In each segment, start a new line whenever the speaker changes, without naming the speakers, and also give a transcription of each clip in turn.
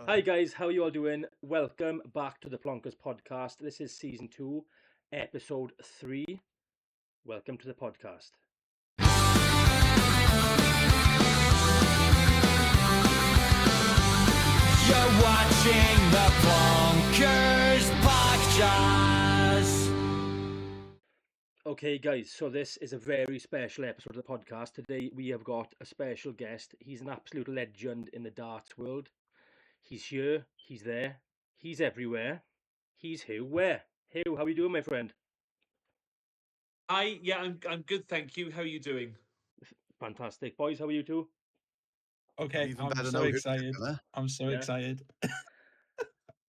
Hi guys, how you all doing? Welcome back to the Plonkers podcast. This is season 2, episode 3. Welcome to the podcast.
You're watching the Plonkers podcast.
Okay guys, so this is a very special episode of the podcast. Today we have got a special guest. He's an absolute legend in the darts world. He's here, he's there, he's everywhere. He's Huw Ware. Huw, how are you doing, my friend?
I'm good, thank you. How are you doing?
Fantastic. Boys, how are you two?
Okay,
Even
I'm
better
so
now,
excited.
huh?
I'm so
Yeah.
excited.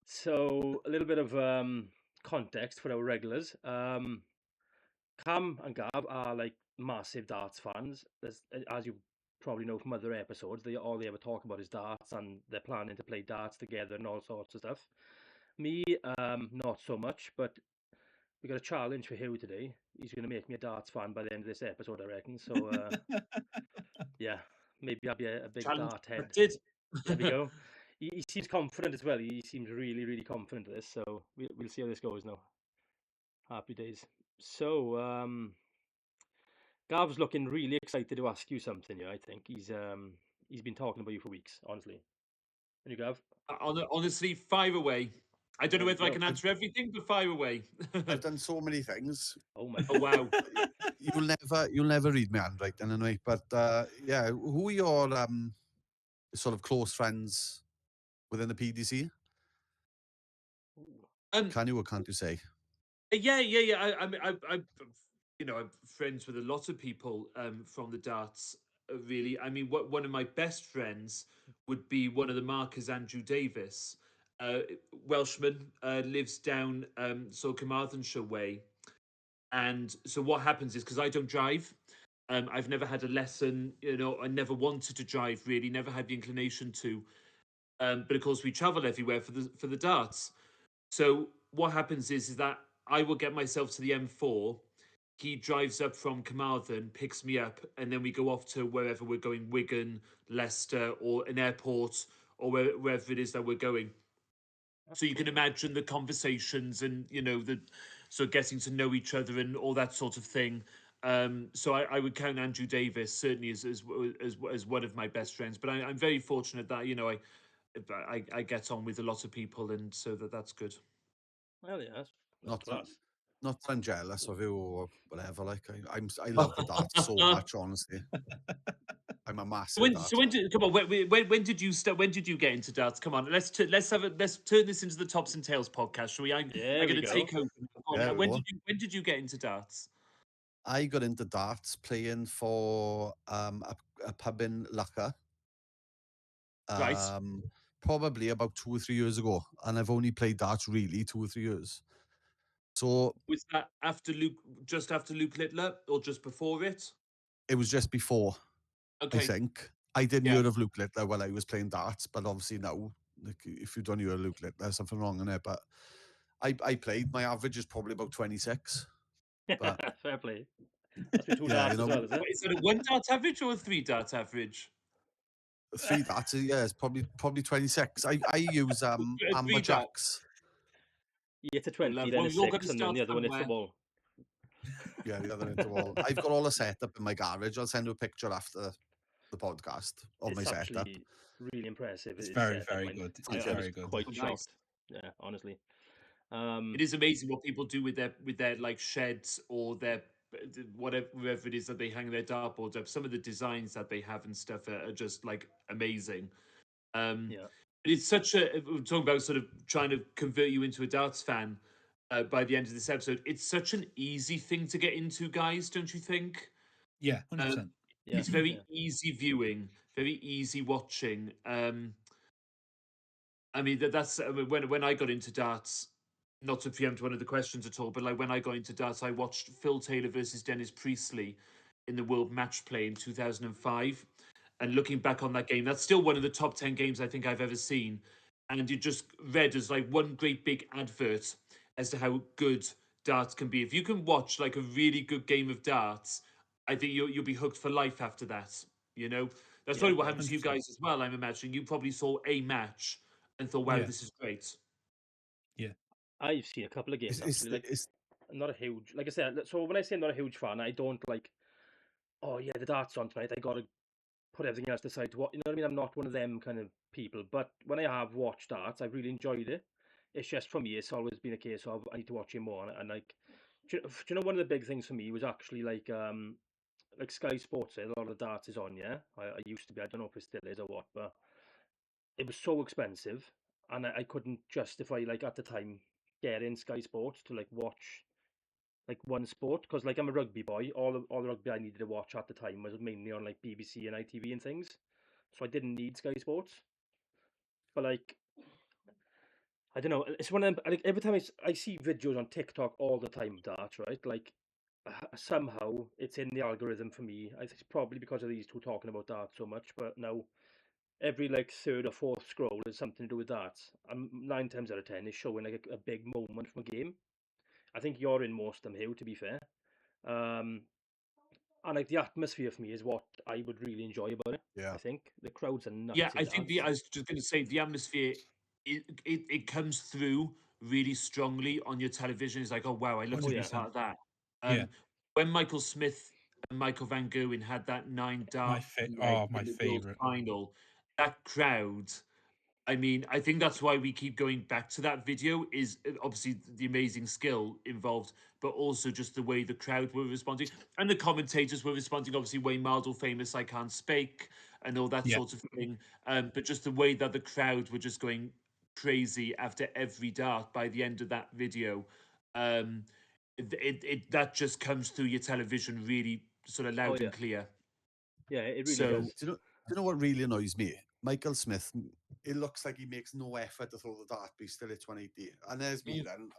So, a little bit of context for our regulars. Cam and Gav are like massive darts fans. As you probably know from other episodes, all they ever talk about is darts, and they're planning to play darts together and all sorts of stuff. Me, not so much, but we got a challenge for Huw today. He's going to make me a darts fan by the end of this episode, I reckon. So, yeah, maybe I'll be a big
Challenge
dart head.
accepted.
There we go. He seems confident as well. He seems really, really confident of this. So we'll see how this goes now. Happy days. So, Gav's looking really excited to ask you something here. I think he's been talking about you for weeks, honestly. And you, Gav?
Honestly, fire away. I don't know
There we
whether I
go.
can answer everything, but fire away.
I've done so many things.
Oh my!
Oh wow.
You'll never read my handwriting anyway. But yeah, who are your sort of close friends within the PDC? Can you or can't you say?
Yeah. I'm friends with a lot of people from the darts. Really, I mean, one of my best friends would be one of the markers, Andrew Davis, Welshman, lives down Carmarthenshire way. And so what happens is, because I don't drive, I've never had a lesson. I never wanted to drive. Really, never had the inclination to. But of course, we travel everywhere for the darts. So what happens is that I will get myself to the M4. He drives up from Carmarthen, picks me up, and then we go off to wherever we're going, Wigan, Leicester, or an airport, or wherever it is that we're going. So you can imagine the conversations and so getting to know each other and all that sort of thing. So I would count Andrew Davis certainly as one of my best friends. But I'm very fortunate that I get on with a lot of people, and so that's good.
Well, yeah, that's
Not
class.
Not that I'm jealous of you or whatever. Like I love the darts so much. Honestly, I'm a massive darts fan.
When did you start? When did you get into darts? Come on, let's turn this into the Tops and Tails podcast, shall we? I'm
There we
going to
go.
take over.
Yeah,
When did you get into darts?
I got into darts playing for a pub in Lacca.
Right.
Probably about 2 or 3 years ago, and I've only played darts really 2 or 3 years. So
Was that just after Luke Littler, or just before it?
it was just before.
Okay.
I think I didn't
Yeah.
hear of Luke Littler while I was playing darts, but obviously now, like, if you don't hear of Luke Littler, there's something wrong in it. But I played. My average is probably about 26. But
Fair play. That's with two
yeah,
darts as well, is it?
Is it a 1 dart average or a 3 dart average?
3 darts, yeah, it's probably 26. I use
Three
amber
darts.
jacks.
You hit a 20,
Love.
then
Well,
a
you're
6,
gonna
and then the
start
other one hits the
somewhere.
ball.
Yeah, the other end of the wall. I've got all the setup in my garage. I'll send you a picture after the podcast of my
It's
setup.
actually really impressive.
It's
his
very,
setup,
very
man.
good.
I
It's
was
very good.
quite
Nice.
shocked. Yeah, honestly.
It is amazing what people do with their like sheds or their whatever it is that they hang their dartboards up. Some of the designs that they have and stuff are just like amazing.
Yeah.
It's such a we're talking about sort of trying to convert you into a darts fan by the end of this episode. It's such an easy thing to get into, guys, don't you think?
Yeah, 100%.
Yeah.
It's very
yeah.
easy viewing, very easy watching. I mean that's when I got into darts. Not to preempt one of the questions at all, but like when I got into darts, I watched Phil Taylor versus Dennis Priestley in the World Match Play in 2005. And looking back on that game, that's still one of the top 10 games I think I've ever seen. And you just read as like one great big advert as to how good darts can be. If you can watch like a really good game of darts, I think you'll be hooked for life after that. That's
Yeah,
probably what happened to you
100%.
guys as well. I'm imagining you probably saw a match and thought, wow,
Yeah.
this is great.
I've seen a couple of games actually. Like, I'm not a huge, like I said. So when I say I'm not a huge fan, I don't like. Oh yeah, the darts on tonight. I gotta put everything else aside to what, you know what I mean. I'm not one of them kind of people. But when I have watched darts, I've really enjoyed it. It's just for me, it's always been a case of I need to watch it more. And like, do you know one of the big things for me was actually like Sky Sports. A lot of the darts is on. Yeah, I used to be. I don't know if it still is or what, but it was so expensive, and I couldn't justify like at the time getting Sky Sports to like watch like one sport because like I'm a rugby boy. All the rugby I needed to watch at the time was mainly on like BBC and ITV and things, so I didn't need Sky Sports. But like I don't know, it's one of them. Like every time I see videos on TikTok all the time of darts, right? Like somehow it's in the algorithm for me. I think it's probably because of these two talking about darts so much. But now every like third or fourth scroll is something to do with darts, and 9 times out of 10 is showing like a big moment from a game. I think you're in most of them, Hugh, to be fair. Um, and like the atmosphere for me is what I would really enjoy about it.
Yeah.
I think the crowds are
Yeah,
nuts in
I think
darts.
I was just going to say the atmosphere. It comes through really strongly on your television. It's like, oh wow, I love
Oh
to be
yeah,
100%.
part of that.
Yeah.
When Michael Smith and Michael Van Gerwen had that nine dart leg
My
in the world
favorite.
final, that crowd. I mean, I think that's why we keep going back to that video is obviously the amazing skill involved, but also just the way the crowd were responding and the commentators were responding. Obviously, Wayne Mardle, famous "I can't speak" and all that
Yeah.
sort of thing. But just the way that the crowd were just going crazy after every dart by the end of that video. Um, that just comes through your television really sort of
oh
loud and
yeah,
clear.
yeah. It really
So
does.
Do you know what really annoys me? Michael Smith, it looks like he makes no effort to throw the dart, but he's still at 180. And there's me then.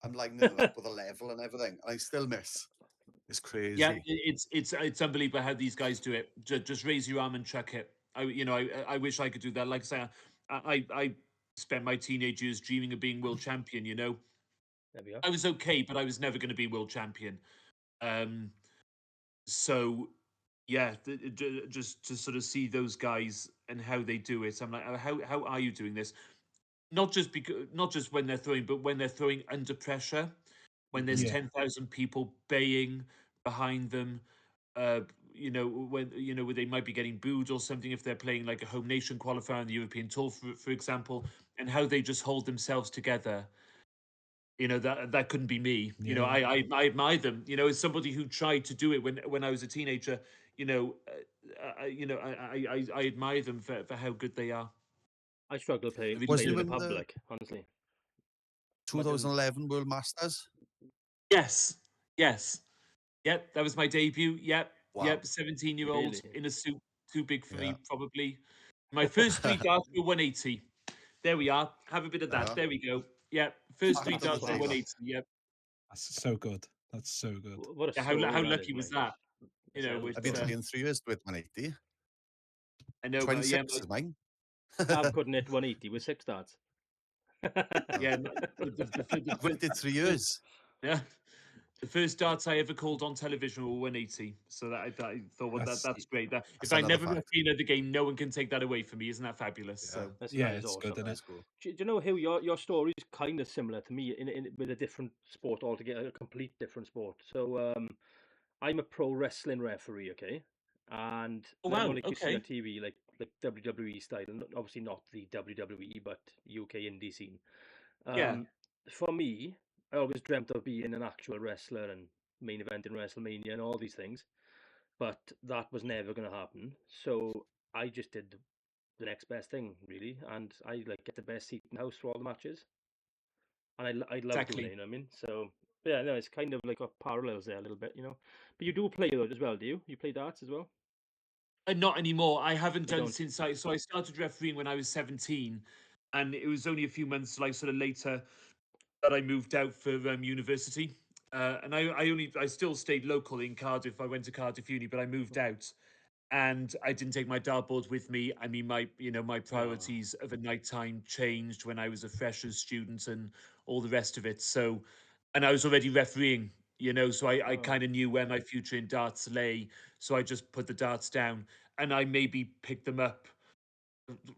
I'm lining it up with a level and everything, and I still miss. It's
yeah,
crazy.
it's unbelievable how these guys do it. Just raise your arm and chuck it. I wish I could do that. Like I say, I spent my teenage years dreaming of being world champion.
There we are.
I was okay, but I was never going to be world champion. Um, so yeah, just to sort of see those guys and how they do it, I'm like, how are you doing this? Not just when they're throwing, but when they're throwing under pressure, when there's
Hmm.
Yeah.
10,000 people baying behind them. Uh, when they might be getting booed or something if they're playing like a home nation qualifier on the European Tour, for example, and how they just hold themselves together. That couldn't be me.
Yeah.
I admire them. As somebody who tried to do it when I was a teenager. I admire them for how good they are.
I struggle
I really
Was
playing
you
do.
in the
in the
public, honestly. Like
2011 World Masters?
Yes, yes. Yep, that was my debut.
Wow.
Yep. 17-year-old
really.
in a suit, too big for
Yeah.
me, probably. My first three darts were 180. There we are. Have a bit of that.
Yeah.
There we go. Yep. First three
Fact of the
darts were
day, that.
180. Yep.
That's so good. That's so good.
What a
Yeah,
story
how
that is,
lucky was
my gosh.
that?
That's a hell of a
I've been
It's
story.
trying 3 years to hit 180.
I know, but yeah,
26 is mine.
Gav couldn't hit 180 with 6 darts.
yeah. The
I've waited 3
first,
years.
yeah, the first darts I ever called on television were 180. So I thought, well,
That's
that's great. That if
That's
I
another
never
fact.
referee another game, no one can take that away from me. Isn't that fabulous?
Yeah.
So
That
yeah,
is
it's good,
awesome.
isn't
That
it?
is cool.
Do you know who your story is kind of similar to me with a different sport altogether, a complete different sport. So I'm a pro wrestling referee, okay, and
oh
normal
wow,
like you see on
okay,
TV, like WWE style, obviously not the WWE, but UK indie scene.
yeah.
Um, for me, I always dreamt of being an actual wrestler and main event in WrestleMania and all these things, but that was never going to happen. So I just did the next best thing, really, and I like get the best seat in the house for all the matches, and I love doing it.
Exactly.
You know what I mean? So yeah, no, it's kind of like a parallels there a little bit, you know. But you do play though as well, do you? You play darts as well?
Not anymore. I haven't
You
done
don't?
since I started refereeing when I was 17, and it was only a few months like sort of later that I moved out for university. And I still stayed local in Cardiff. I went to Cardiff Uni, but I moved out and I didn't take my dartboard with me. I mean, my
Oh,
priorities of a nighttime changed when I was a freshers student and all the rest of it. So, and I was already refereeing, so I
oh,
kind of knew where my future in darts lay. So I just put the darts down and I maybe picked them up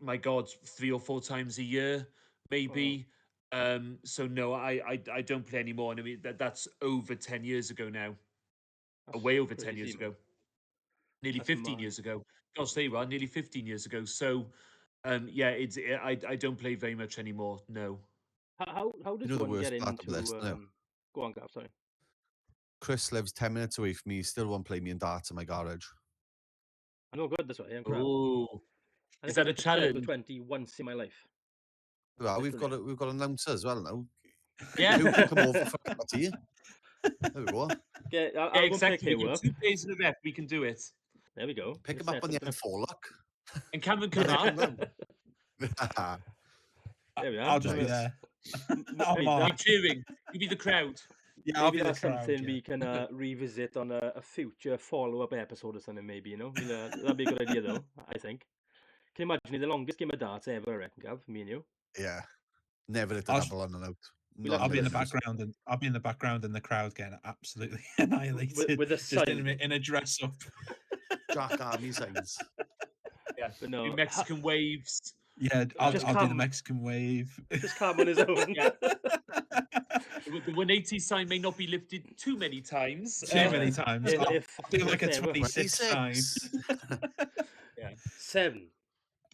my God, 3 or 4 times a year, maybe. So no, I don't play anymore. And I mean that's over 10 years ago now, way
That's
over 10 years
crazy, man.
ago, nearly
That's
15
mad.
years ago. Gosh, there you are, nearly 15 years ago. So yeah, I don't play very much anymore. No.
How
You
does
know the
one
worst
get
part of this,
into
don't you?
Go on, Gav, sorry.
Chris lives 10 minutes away from me. He still won't play me in darts in my garage.
I'm not good this way. I'm crap.
Oh,
I
is
think I've
that a
hit the treble
challenge?
20 once in my life.
Well,
Literally.
we've got an announcer as well now.
Yeah,
Who can come over for a cup of tea? There we go.
Okay,
yeah,
I'll go and pick
exactly. We've
Huw
got
up.
2 players in the ref. We can do it.
There we go.
Pick
Just
him up
set
on the
something up.
M4, look.
And Cameron
And
can
then come
mark.
round.
There we are.
I'll just be
Maybe-
there.
m-
I'll
hey,
You
mark.
cheering. You be the crowd.
Yeah, I'll
Maybe
be the
that's
crowd.
something
Yeah.
we can revisit on a future follow-up episode or something. Maybe that'd be a good idea, though. I think. Can you imagine the longest game of darts ever? I reckon, Gav, me and you.
Yeah. Never hit a
I'll,
double on and out.
We'll
Not
have
I'll be in the
Chris-
background, and I'll be in the background in the crowd getting absolutely annihilated.
with a
just
sign.
in a dress up.
Jack Army signs.
Yeah.
But no,
Do Mexican waves.
Yeah, I'll
Just
do the
come-
Mexican wave.
just Cam on his own.
Yeah. The 180 sign may not be lifted too many times.
Too many times.
if
I'll do like a
if ever.
26 time.
7.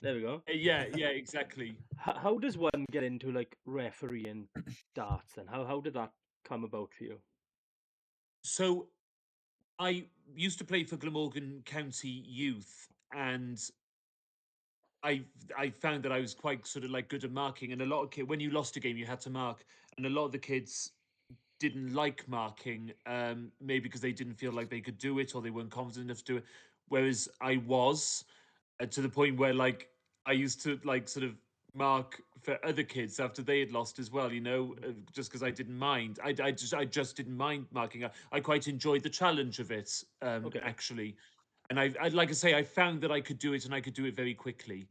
There we go.
Yeah, exactly.
How does one get into like refereeing darts, and how did that come about for you?
So I used to play for Glamorgan County Youth, and I found that I was quite sort of like good at marking, and a lot of kids, when you lost a game, you had to mark, and a lot of the kids didn't like marking, maybe because they didn't feel like they could do it or they weren't confident enough to do it. Whereas I was, to the point where like I used to like sort of mark for other kids after they had lost as well, just because I didn't mind. I just didn't mind marking. I quite enjoyed the challenge of it,
Okay.
actually. And I like I say, I found that I could do it and I could do it very quickly.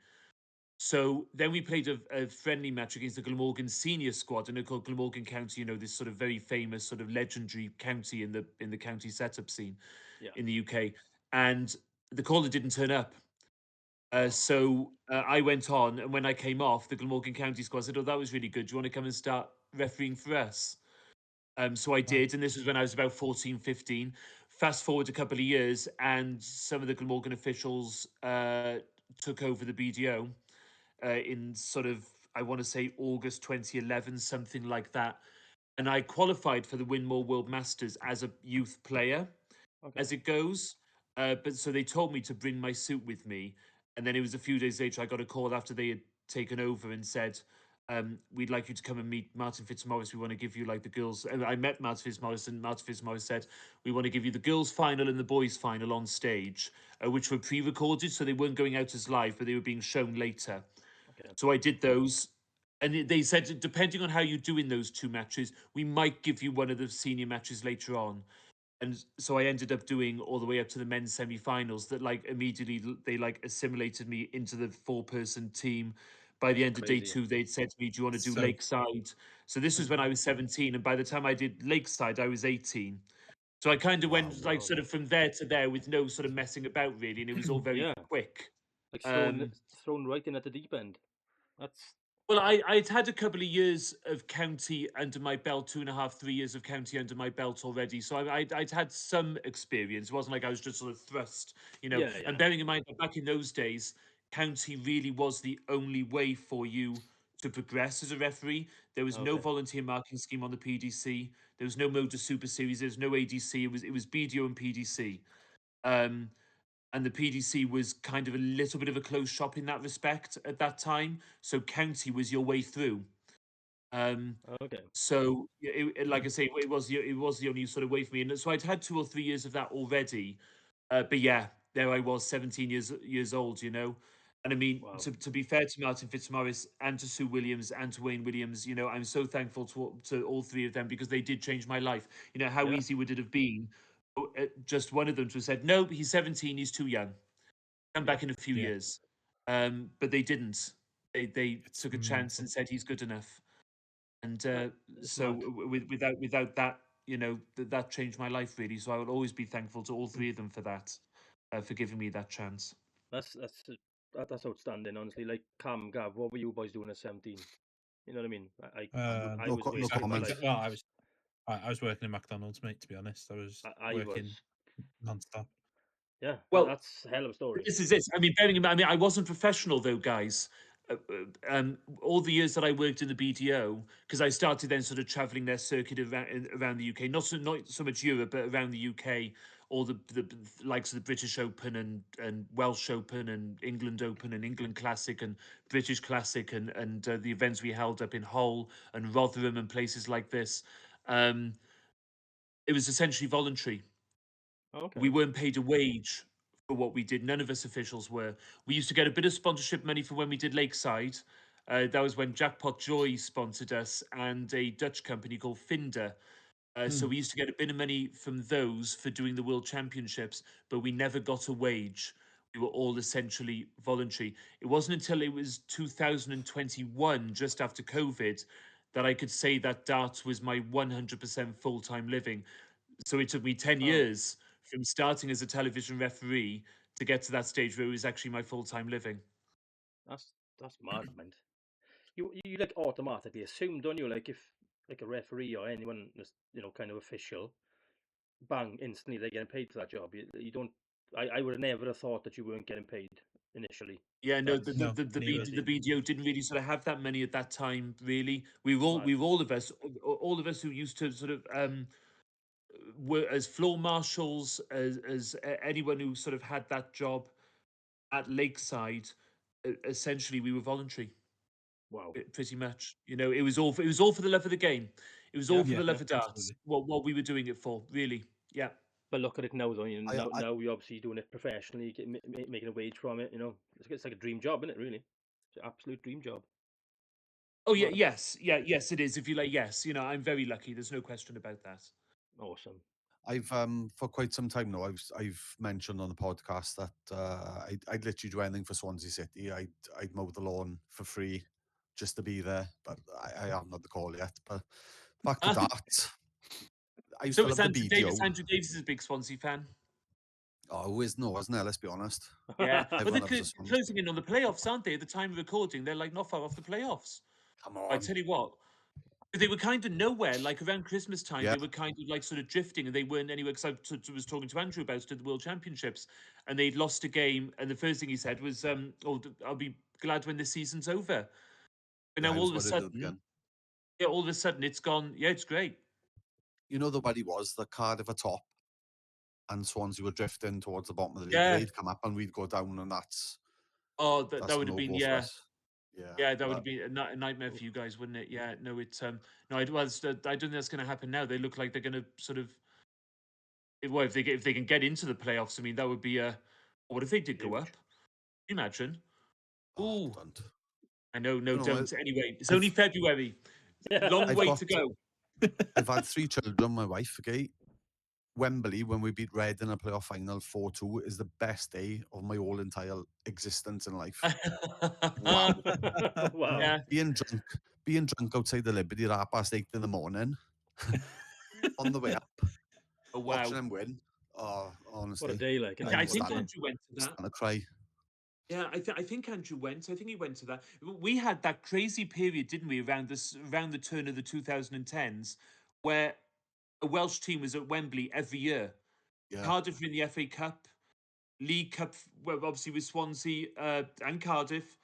So then we played a friendly match against the Glamorgan senior squad, and they're called Glamorgan County. This sort of very famous, sort of legendary county in the county setup scene
Yeah.
in the UK. And the caller didn't turn up. So I went on, and when I came off, the Glamorgan County squad said, "Oh, that was really good. Do you want to come and start refereeing for us?" So I did, and this was when I was about 14, 15. Fast forward a couple of years, and some of the Glamorgan officials took over the BDO in sort of, I want to say, August 2011, something like that. And I qualified for the Winmore World Masters as a youth player,
Okay.
as it goes. But so they told me to bring my suit with me. And then it was a few days later, I got a call after they had taken over and said, we'd like you to come and meet Martin Fitzmaurice. We want to give you like the girls. And I met Martin Fitzmaurice, and Martin Fitzmaurice said, we want to give you the girls' final and the boys' final on stage, which were pre recorded. So they weren't going out as live, but they were being shown later.
Okay.
So I did those. And they said, depending on how you do in those 2 matches, we might give you one of the senior matches later on. And so I ended up doing all the way up to the men's semi-finals. That like immediately they like assimilated me into the 4-person team. By the end of day
Crazy.
2, they'd said to me, "Do you want to do
So-
Lakeside?" So this was when I was 17, and by the time I did Lakeside, I was 18. So I kind of went like
wow.
sort of from there to there with no sort of messing about really, and it was all very
Yeah.
quick.
Like
Um,
thrown right in at the deep end. That's
Well, I'd had a couple of years of county under my belt, 2.5, 3 years of county under my belt already. So I'd had some experience. It wasn't like I was just sort of thrust,
Yeah.
And bearing in mind that back in those days, county really was the only way for you to progress as a referee. There was no
Okay.
volunteer marking scheme on the PDC. There was no Motor Super Series. There was no ADC. It was BDO and PDC. Um, and the PDC was kind of a little bit of a closed shop in that respect at that time. So county was your way through. Um,
Okay.
so like I say, it was the only sort of way for me, and so I'd had 2 or 3 years of that already. But yeah, there I was, 17 years old, And I mean,
Wow.
to be fair to Martin Fitzmaurice and to Sue Williams and to Wayne Williams, I'm so thankful to all 3 of them, because they did change my life. How
Yeah.
easy would it have been? Just one of them to have said, "No, he's 17, he's too young. Come back in a few
Yeah.
years." But they didn't. They
It's
took a chance
mental.
and said he's good enough. And
It's
so
mad.
without that, that changed my life really. So I will always be thankful to all 3 of them for that, for giving me that chance.
That's that's outstanding. Honestly, like Cam, Gav, what were you boys doing at 17? You know what I mean? I was
No
waiting for
comment.
like
Well, I was working in McDonald's, mate. To be honest, I was
I
working
was.
non-stop.
Yeah,
Well,
that's a hell of a story.
this is it. I mean, bearing in mind, I mean, I wasn't professional though, guys. All the years that I worked in the BDO, because I started then sort of traveling their circuit around the UK, not so much Europe, but around the UK, all the likes of the British Open and Welsh Open and England Open and England Classic and British Classic and the events we held up in Hull and Rotherham and places like this. Um, it was essentially voluntary. We
Okay.
weren't paid a wage for what we did. None of us officials were. We used to get a bit of sponsorship money for when we did Lakeside. That was when Jackpot Joy sponsored us and a Dutch company called Finder. So we used to get a bit of money from those for doing the World Championships, but we never got a wage. We were all essentially voluntary. It wasn't until it was 2021, just after COVID, that I could say that darts was my 100% full time living. So it took me 10
Oh,
years from starting as a television referee to get to that stage where it was actually my full time living.
that's mad, man. You like automatically assume, don't you? Like if like a referee or anyone is kind of official, bang, instantly they're getting paid for that job. You don't. I would have never have thought that you weren't getting paid initially.
Yeah, no,
That's
No, me neither.
The
crazy.
BDO didn't really sort of have that money at that time. Really,
Mad.
we were all of us who used to sort of were as floor marshals, as anyone who sort of had that job at Lakeside. Essentially, we were voluntary.
Wow.
Pretty much. You know, it was all for the love of the game. It was all
Yeah,
for
Yeah,
the
yeah.
love of darts.
absolutely.
What we were doing it for, really. Yeah.
But look at it now, though.
I, I
Now you're obviously doing it professionally, making a wage from it. It's like a dream job, isn't it? Really, it's an absolute dream job.
Oh yeah,
Mad.
yes, it is. If you like, yes, you know, I'm very lucky. There's no question about that.
Awesome.
I've for quite some time now. I've mentioned on the podcast that I'd literally do anything for Swansea City. I'd mow the lawn for free just to be there, but I haven't had the call yet. But back to darts. I used
So
to
it's
love the
Andrew Davis.
BDO.
Andrew Davis is a big Swansea fan.
Oh, who is no, isn't it? Let's be honest.
Yeah. Well,
Everyone
they're
loves the Swans.
closing in on the playoffs, aren't they? At the time of recording, they're like not far off the playoffs.
Come
I
on.
tell you what, they were kind of nowhere. Like around Christmas time,
Yeah,
they were kind of like sort of drifting, and they weren't anywhere. Because was talking to Andrew about it at the World Championships, and they'd lost a game, and the first thing he said was, "Oh, I'll be glad when this season's over." But
yeah,
now
I
all
was
of a
worried it
sudden,
again.
yeah, all of a sudden it's gone. Yeah, it's great.
You know the way he was, the Cardiff are top, and Swansea were drifting towards the bottom of the league.
Yeah.
They'd come up and we'd go down, and
Oh, that
that's a
would have
no
been,
go for
yeah.
us. Yeah,
Yeah, that would
but
have been a nightmare for you guys, wouldn't it? Yeah, no, it's no, I don't think that's going to happen now. They look like they're going to sort of, well, if they can get into the playoffs, I mean, that would be a. What if they did go up?
Huge.
Can you imagine?
oh,
Ooh,
don't.
I know, no,
You know,
don't. Anyway, it's only
I've
February. Long
I've
way
got
to go.
I've had 3 children. My wife, okay. Wembley, when we beat Red in a playoff final 4-2, is the best day of my whole entire existence in life. Wow.
Wow.
Yeah.
Being drunk outside the Liberty at 8:30 in the morning on the way up,
Oh
watching
wow.
them win. Oh,
What a
honestly,
day, like, isn't
Yeah,
it?
I
I'm
What a
think
day.
Andrew went to that.
starting to cry.
Yeah, I think Andrew went. I think he went to that. We had that crazy period, didn't we, around the turn of the 2010s, where a Welsh team was at Wembley every year.
Yeah,
Cardiff were in the FA Cup, League Cup, well, obviously with Swansea and Cardiff,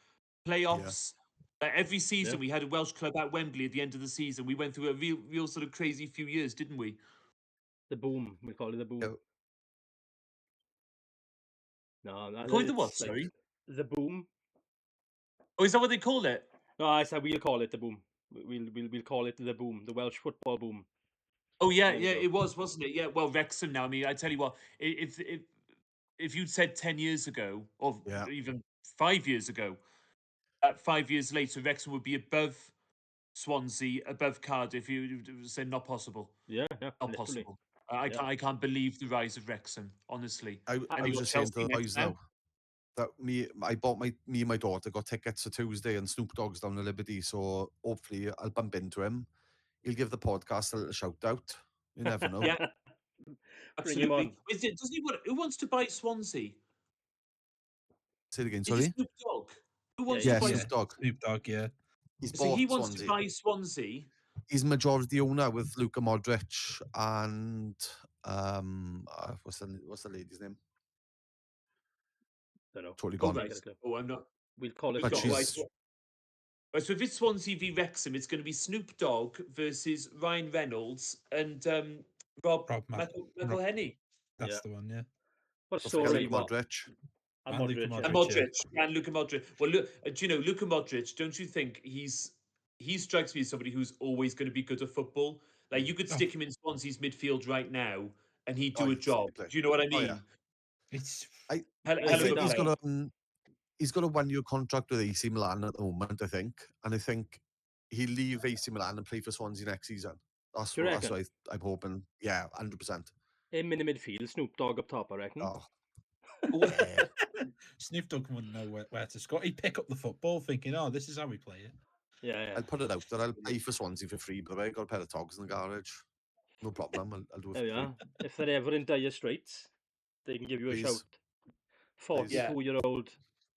yeah.
playoffs. Every
Yeah.
season we had a Welsh club at Wembley at the end of the season. We went through a real sort of crazy few years, didn't we?
The boom. We call it the
Yeah.
boom. No,
Call it the what?
it's like
Sorry.
the boom.
Oh, is that what they call it?
No, I said we'll call it the boom. We'll call it the boom, the Welsh football boom.
Oh yeah,
There we
yeah,
go.
it was, wasn't it? Yeah. Well, Wrexham now. I mean, I tell you what, if you'd said 10 years ago, or
Yeah.
even 5 years ago, 5 years later, Wrexham would be above Swansea, above Cardiff. You would say not possible,
Yeah, yeah,
not
literally.
possible.
Yeah.
I can't believe the rise of Wrexham, honestly.
I,
And
I
they
was
got
just saying
Chelsea
to the
next
boys
now.
now that I bought me and my daughter got tickets to Tuesday and Snoop Dogg's down the Liberty, so hopefully I'll bump into him. He'll give the podcast a little shout out. You never know.
Yeah,
Bring him
absolutely.
on.
Does he want? Who wants to buy Swansea?
Say it again,
Is it
sorry.
Snoop Dogg? Who
Yeah,
wants
yeah,
to
Yeah,
buy?
yeah.
Snoop Dogg.
Snoop Dogg, yeah.
He's
So he
bought
wants to
Swansea.
buy Swansea.
He's majority owner with Luka Modric and what's the lady's name?
Don't know.
Totally
Oh
gone.
right.
Get a clue.
Oh, I'm not.
We'll call it
But
Snoop Dogg,
Swansea.
she's
Right, so if it's Swansea v Wrexham, it's going to be Snoop Dogg versus Ryan Reynolds and Rob
Rob Mac- Rob-
McElhenney
That's
Yeah.
the one, yeah.
What
don't forget
story?
Luka
What?
Modric.
And
And Luka
Modric.
and
Modric, yeah.
Modric and Luka Modric. Well, look, do you know Luka Modric? Don't you think he strikes me as somebody who's always going to be good at football? Like you could
Oh,
stick him in Swansea's midfield right now, and he'd
Oh,
do a
he'd still
job.
play.
Do you know what I
Oh,
mean?
yeah.
it's
I
Hell,
Well
I
hell of
played
a
think
that,
player.
he's got a 1-year contract with AC Milan at the moment, I think, and I think he'll leave AC Milan and play for Swansea next season. That's
Do you
what
reckon?
I'm hoping. Yeah, 100%.
Him in the midfield, Snoop Dogg up top, I reckon.
Oh,
Well,
yeah.
Snoop Dogg wouldn't know where to score. He'd pick up the football thinking, oh, this is how we play it.
Yeah, yeah.
I'll put it out there. I'll play for Swansea for free, but I got a pair of togs in the garage. No problem. I'll do it
There we
for free.
are. If they're ever in dire straits, they can give you a
Please.
shout.
Please.
42-year-old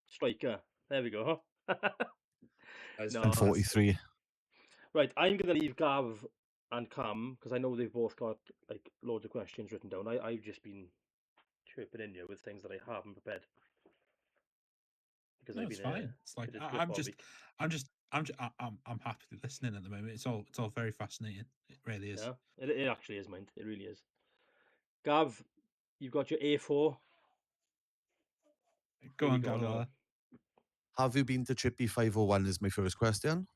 striker. There we go.
that's
No.
I'm
fantastic.
43.
Right, I'm going to leave Gav and Cam because I know they've both got like loads of questions written down. I've just been chirping in here with things that I haven't prepared because
No,
I've
it's
been
fine. It's like
bit of
I'm
Bobby.
I'm happy listening at the moment. It's all very fascinating. It really is.
Yeah, it actually is, mind. It really is. Gav, you've got your A4.
Go
Here we
on,
go now.
Gavella.
Have you been to Chippy 501 is my first question.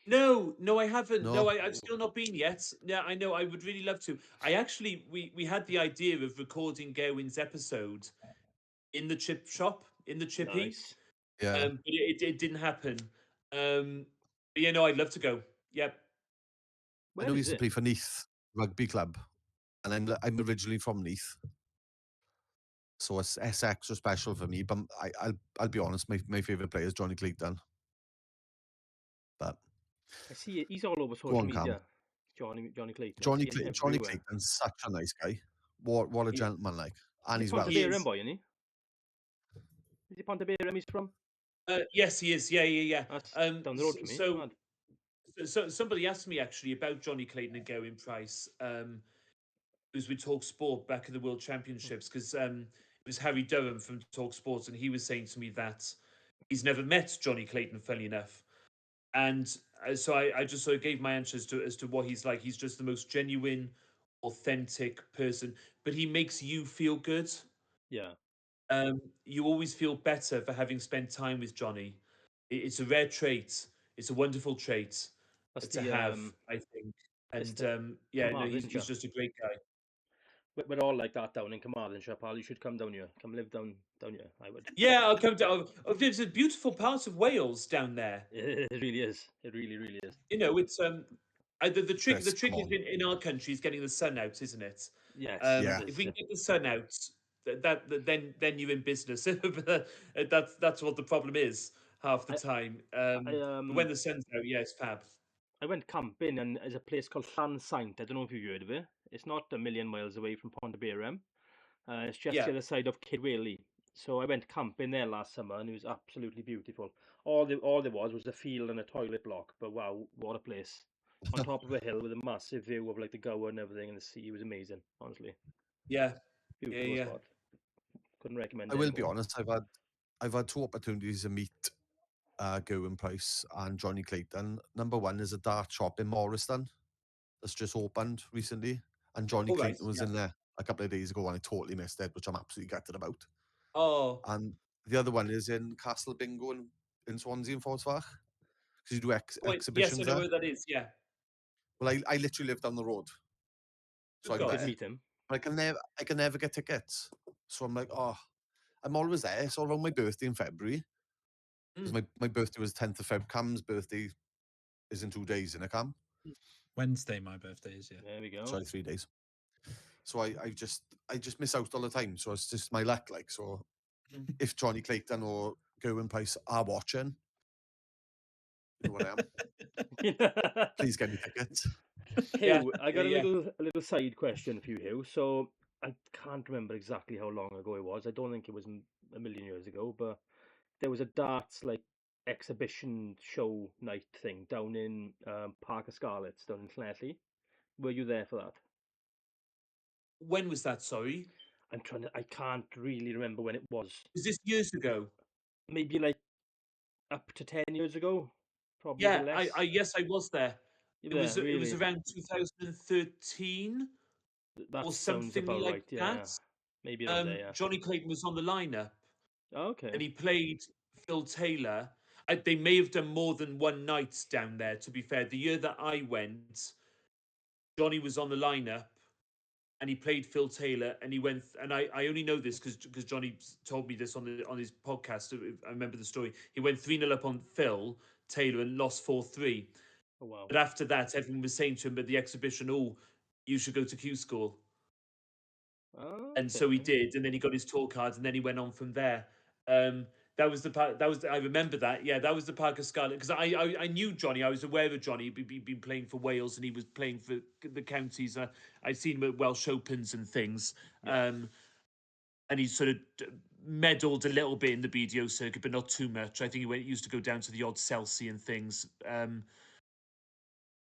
No, I haven't.
No?
No, I've still not been yet. Yeah, I know. I would really love to. I actually, we had the idea of recording Gerwin's episode in the chip shop, in the chippy,
Nice.
Yeah.
but it didn't happen. But yeah, no, I'd love to go. Yep.
I
Where
know he
is
used to
it?
play for Neath Rugby Club, and I'm originally from Neath, so it's extra special for me. But I'll be honest, my favourite player is Johnny Clayton. But
I see he's all over
go
social
on, Cam.
media. Johnny Clayton. I see him
Johnny
everywhere.
Clayton's such a nice guy. What a
He-
gentleman, like, and
He's
he's
a
Welsh.
He
Pontevedra
is.
boy, isn't he? Is he Pontevedra he's from?
Yes, he is. Yeah.
That's down the road from me.
So,
Mad.
so somebody asked me actually about Johnny Clayton and Gerwin Price. Who's with Talk Sport back in the World Championships because it was Harry Durham from Talk Sports, and he was saying to me that he's never met Johnny Clayton, funny enough. And so I just sort of gave my answers as to what he's like. He's just the most genuine, authentic person, but he makes you feel good.
Yeah.
You always feel better for having spent time with Johnny. It's a rare trait. It's a wonderful trait
That's
to
the
have, I think.
it's
And
the
yeah, no, he's
Carmarthenshire.
just a great guy.
We're all like that down in Carmarthenshire, pal. You should come down here. Come live down here. I would.
Yeah, I'll come down. Oh, there's a beautiful part of Wales down there.
It really is. It really is.
You know, it's the trick
Chris,
trick
come
is
on.
in our country is getting the sun out, isn't it?
Yes.
Yeah.
If we can get the sun out, then you're in business. But that's what the problem is half the
I-
time.
I
But when the sun's out, yeah, it's fab.
I went camping and there's a place called Llansaint. I don't know if you've heard of it. It's not a million miles away from Pontevedra. It's just
Yeah.
the other side of Kidwelly. So I went camping there last summer and it was absolutely beautiful. All there was a field and a toilet block. But wow, what a place! On top of a hill with a massive view of like the Gower and everything and the sea. It was amazing, honestly.
Yeah.
Beautiful
Yeah.
spot. Couldn't recommend
I
it
will be
anymore.
honest. I've had 2 opportunities to meet Gerwin Price and Johnny Clayton. Number one is a dart shop in Morriston that's just opened recently, and Johnny
All right,
Clayton was
yeah.
in there a couple of days ago, and I totally missed it, which I'm absolutely gutted about.
Oh,
And the other one is in Castle Bingo in Swansea and Fordsbach, because you do
wait, yes, I
exhibitions
know
there.
where that is. Yeah.
Well, I literally live down the road, so
Good
I'm
God.
Could
there.
meet him.
But I can never get tickets. So I'm like, oh, I'm always there. So around my birthday in February, because my birthday was 10th of Feb. Cam's birthday is in 2 days, in a Cam.
Wednesday, my birthday is, yeah.
There we go.
Sorry, 3 days. So I just miss out all the time. So it's just my luck. Like, so if Johnny Clayton or Gerwin Price are watching, you know where I am. Please get me tickets.
Huw, I got
yeah.
a little side question for you, Huw. So I can't remember exactly how long ago it was. I don't think it was a million years ago, but there was a darts like exhibition show night thing down in Park of Scarlets down in Llanelli. Were you there for that?
When was that? Sorry,
I can't really remember when it was.
was this years ago?
Maybe like up to 10 years ago, probably a bit
Yeah, I
less.
yes, I was there.
You
It
there,
was
really?
around 2013
That
or
sounds
something
about
like
right, yeah.
that.
Maybe around there, yeah.
Johnny Clayton was on the lineup
Oh,
and
okay.
he played Phil Taylor. They may have done more than one night down there. To be fair, the year that I went, Johnny was on the lineup and he played Phil Taylor and he went and I only know this because Johnny told me this on his podcast. I remember the story. He went 3-0 up on Phil Taylor and lost 4-3.
Oh, wow.
But after that, everyone was saying to him at the exhibition, "Oh, you should go to Q School." And so he
Okay.
did, and then he got his tour cards, and then he went on from there. Um, that was the part. That was I remember that. Yeah, that was the Park of Scarlet because I knew Johnny. I was aware of Johnny. He'd been playing for Wales, and he was playing for the counties. I'd seen him at Welsh Opens and things.
Yeah.
And he sort of meddled a little bit in the BDO circuit, but not too much. I think used to go down to the odd Chelsea and things.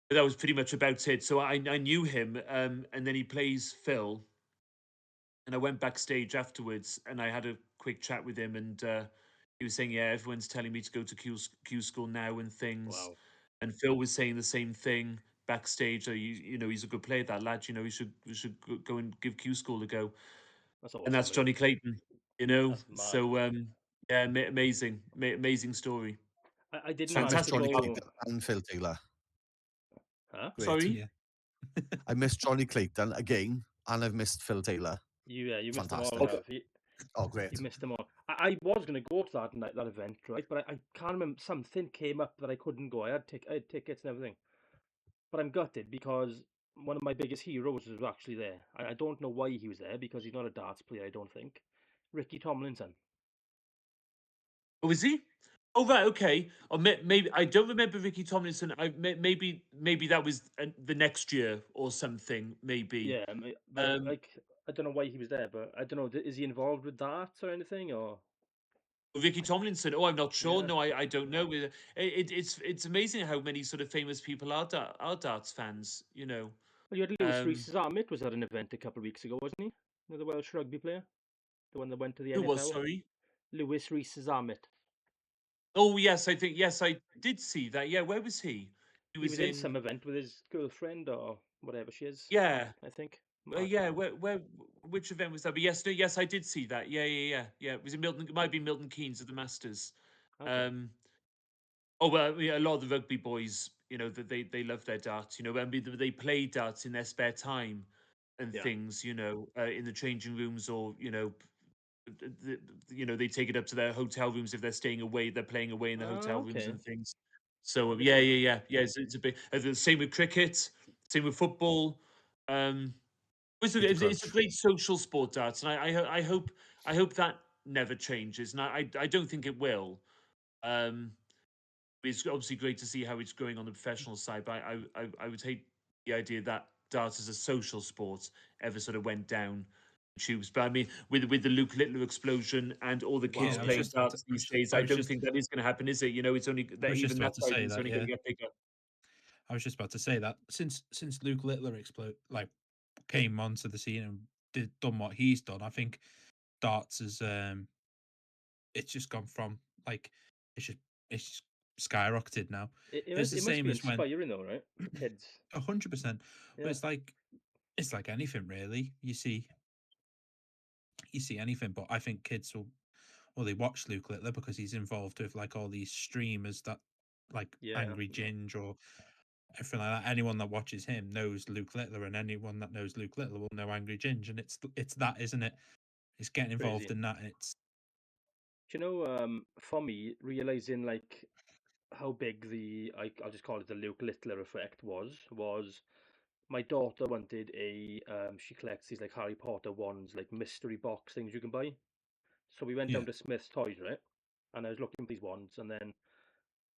But that was pretty much about it. So I knew him, and then he plays Phil, and I went backstage afterwards, and I had a quick chat with him, and he was saying, "Yeah, everyone's telling me to go to Q School now and things,"
Wow.
and Phil was saying the same thing backstage. You know, he's a good player, that lad. You know, we should go and give Q School a go,
That's
and
awesome,
that's
mate.
Johnny Clayton. You know,
That's mad.
so yeah, amazing story.
I didn't
So I miss
manage to
Fantastic
Johnny
job.
go.
Clayton and Phil Taylor.
Huh?
Great.
Sorry.
Yeah.
I missed Johnny Clayton again, and I've missed Phil Taylor.
You missed them all,
Fantastic.
have you?
Oh, great.
You missed them all. I was going to go to that night, that event, right? But I can't remember. Something came up that I couldn't go. I had tickets and everything. But I'm gutted because one of my biggest heroes was actually there. I don't know why he was there because he's not a darts player, I don't think. Ricky Tomlinson.
Oh, is he? Oh, right, okay. Or maybe I don't remember Ricky Tomlinson. Maybe that was the next year or something. Maybe.
Yeah, but
Um,
like I don't know why he was there, but I don't know. Is he involved with darts or anything? Or
Ricky Tomlinson. Oh, I'm not sure.
yeah,
No, I don't know. It's amazing how many sort of famous people are darts fans. You know.
well, you had Lewis
Um,
Rees-Zammit was at an event a couple of weeks ago, wasn't he? You know, the Welsh rugby player, the one that went to the
who was
NFL.
sorry?
Lewis Rees-Zammit.
Oh, yes, I think yes, I did see that. Yeah, where was he? He
He
was
was in some
in.
event with his girlfriend or whatever she is.
Yeah,
I think. Mad.
yeah. Which event was that? But yes, no, yes, I did see that. Yeah. It was in Milton. It might be Milton Keynes at the Masters.
Okay.
Um, oh well, yeah, a lot of the rugby boys, you know, that they love their darts. You know, I mean, they play darts in their spare time and
Yeah.
things. You know, in the changing rooms or you know, they take it up to their hotel rooms if they're staying away. They're playing away in the hotel rooms
Okay.
and things. So
I didn't know that.
yeah. It's a big. The same with cricket. Same with football. Um,
Peter
it's a
Crouch.
great social sport, darts, and I hope that never changes, and I don't think it will. Um, it's obviously great to see how it's growing on the professional side, but I would hate the idea that darts as a social sport ever sort of went down the tubes. But I mean, with the Luke Littler explosion and all the kids
Wow.
Yeah, I was
Yeah.
playing
just about to,
darts these days, I don't think that is going to happen, is it? You know, it's only
I
that
was just
even that
about to
side
say
is
that.
only going
Yeah,
to get bigger.
I was just about to say that since Luke Littler came onto the scene and done what he's done, I think darts is it's just gone from like it's just it's just skyrocketed now. It's the
It must
same
be
as when
inspiring though, right? For kids.
100%, but
Yeah.
it's like anything really. You see anything, but I think kids will well they watch Luke Littler because he's involved with like all these streamers that like
Yeah.
Angry Ginge or everything like that. Anyone that watches him knows Luke Littler, and anyone that knows Luke Littler will know Angry Ginge, and it's that, isn't it? It's getting involved
Crazy.
in that. And it's
Do you know, for me, realizing like how big I'll just call it the Luke Littler effect was my daughter wanted she collects these like Harry Potter wands, like mystery box things you can buy. So we went
yeah,
down to Smith's Toys, right? And I was looking for these wands, and then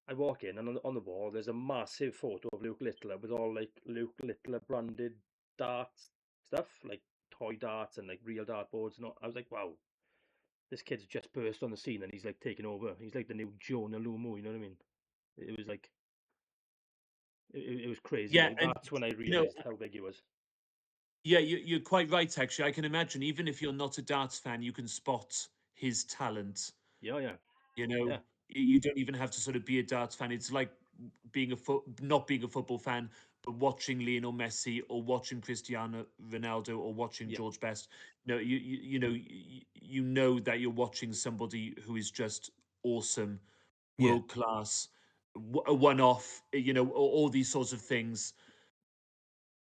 I walk in, and on the wall there's a massive photo of Luke Littler with all like Luke Littler branded darts stuff, like toy darts and like real dartboards. And all. I was like, wow. this kid's just burst on the scene and he's like taking over. He's like the new Jonah Lumu. You know what I mean? It was like it was crazy.
Yeah,
Like
and
that's when I
you know,
realised how big he was.
yeah, you're quite right. Actually, I can imagine even if you're not a darts fan, you can spot his talent.
Yeah, yeah,
You know,
yeah,
you don't even have to sort of be a darts fan. It's like being not being a football fan, but watching Lionel Messi or watching Cristiano Ronaldo or watching
yeah,
George Best. No, you know that you're watching somebody who is just awesome,
Yeah,
world class, a one off. You know, all these sorts of things.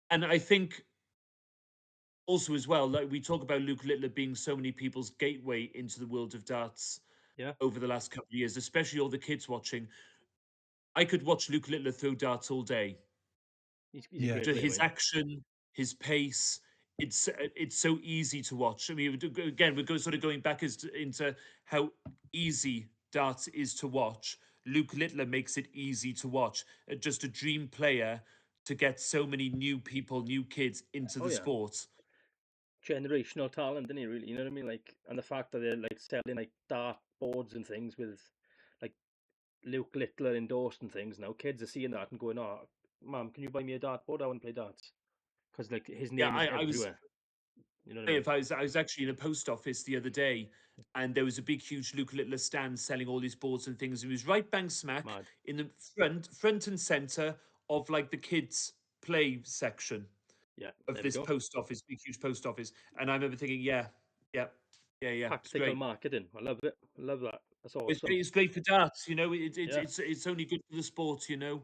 And I think also as well, like we talk about Luke Littler being so many people's gateway into the world of darts
yeah.
over the last couple of years, especially all the kids watching. I could watch Luke Littler throw darts all day.
He's a
yeah,
great
To
player,
his
man.
action, his pace, it's so easy to watch. I mean, again, we're sort of going back into how easy darts is to watch. Luke Littler makes it easy to watch. Just a dream player to get so many new people, new kids into
Oh
the
yeah,
sport.
generational talent, didn't he? Really, you know what I mean? Like, and the fact that they're like selling like dart boards and things with like Luke Littler endorsed and things. Now kids are seeing that and going, "Oh, mum, can you buy me a dartboard? I want to play darts." Because like his
Yeah,
name is
I was
everywhere. You know what I mean?
if I was actually in a post office the other day, and there was a big, huge Luke Littler stand selling all these boards and things. It was right bang smack
Mad.
in the front and center of like the kids' play section
Yeah,
of
there we
this
go.
post office, big, huge post office. And I remember thinking, yeah, yeah, it's
Tactical
great.
marketing. I love it. I love that. That's
It's
awesome.
great. It's great for darts. You know,
Yeah.
it's only good for the sport. You know,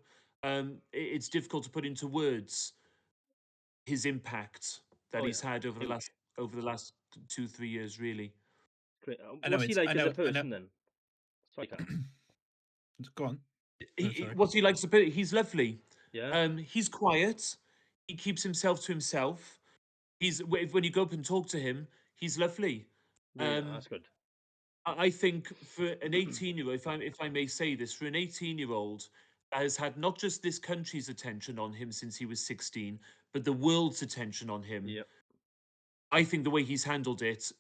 it's difficult to put into words his impact that
Oh
he's
yeah.
had
Huge.
over the last 2 3 years, really.
Great.
I know
What's he like as a
I know.
person then? Sorry, Cam.
Go on. No, sorry.
What he likes about it, he's lovely.
Yeah.
He's quiet. He keeps himself to himself. When you go up and talk to him, he's lovely.
Really,
Um,
that's good.
I think for an 18-year-old, if I may say this, for an 18-year-old that has had not just this country's attention on him since he was 16, but the world's attention on him,
Yeah.
I think the way he's handled it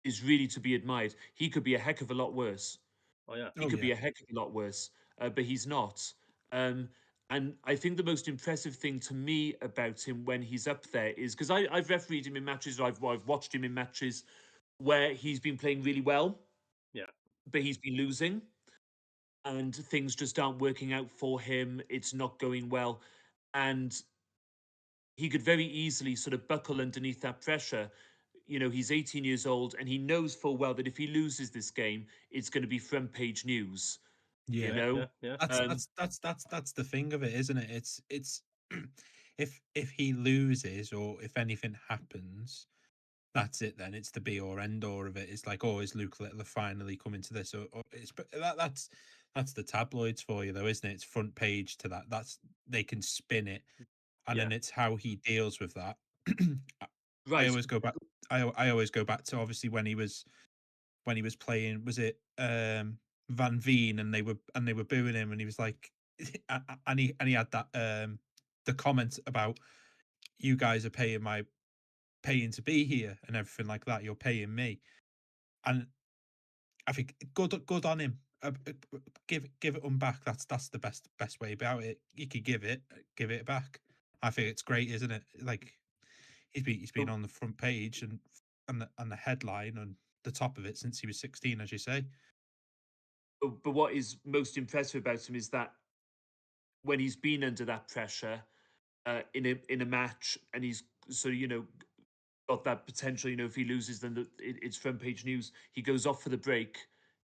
is really to be admired. He could be a heck of a lot worse.
Oh yeah.
He
Oh
could
yeah,
be a heck of a lot worse, but he's not. Um, and I think the most impressive thing to me about him when he's up there is because I've refereed him in matches, or I've watched him in matches where he's been playing really well,
Yeah.
but he's been losing, and things just aren't working out for him. It's not going well, and he could very easily sort of buckle underneath that pressure. You know, he's 18 years old, and he knows full well that if he loses this game, it's going to be front page news. You
yeah.
Yeah. Yeah.
know,
Yeah.
um,
That's the thing of it, isn't it? It's if he loses or if anything happens, that's it. Then it's the be or end all of it. It's like, oh, is Luke Littler finally coming to this? Or it's but that's the tabloids for you, though, isn't it? It's front page to that. That's they can spin it, and
Yeah.
then it's how he deals with that. I I
right.
always go back. I always go back to obviously when he was playing. Was it Van Veen and they were booing him, and he was like, and he had that the comment about you guys are paying to be here and everything like that. You're paying me, and I think good on him. Give it them back. That's the best way about it. You could give it back. I think it's great, isn't it? Like he's been
But,
on the front page and the headline and the top of it since he was 16, as you say.
but what is most impressive about him is that when he's been under that pressure in a match, and he's so got that potential. You know, if he loses, then it's front page news. He goes off for the break,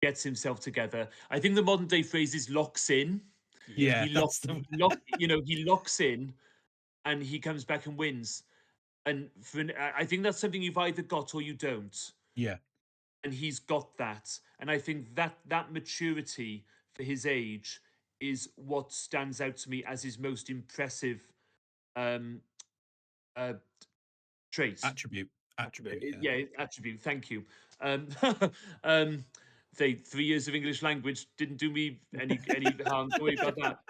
gets himself together. I think the modern day phrase is locks in.
Yeah.
Yeah, that's the
He locks in, and he comes back and wins. And I think that's something you've either got or you don't.
yeah,
And he's got that. And I think that maturity for his age is what stands out to me as his most impressive um, uh, trait.
Attribute.
yeah.
Yeah, attribute. Thank you. Um, um, 3 years of English language didn't do me any harm. Don't worry about that.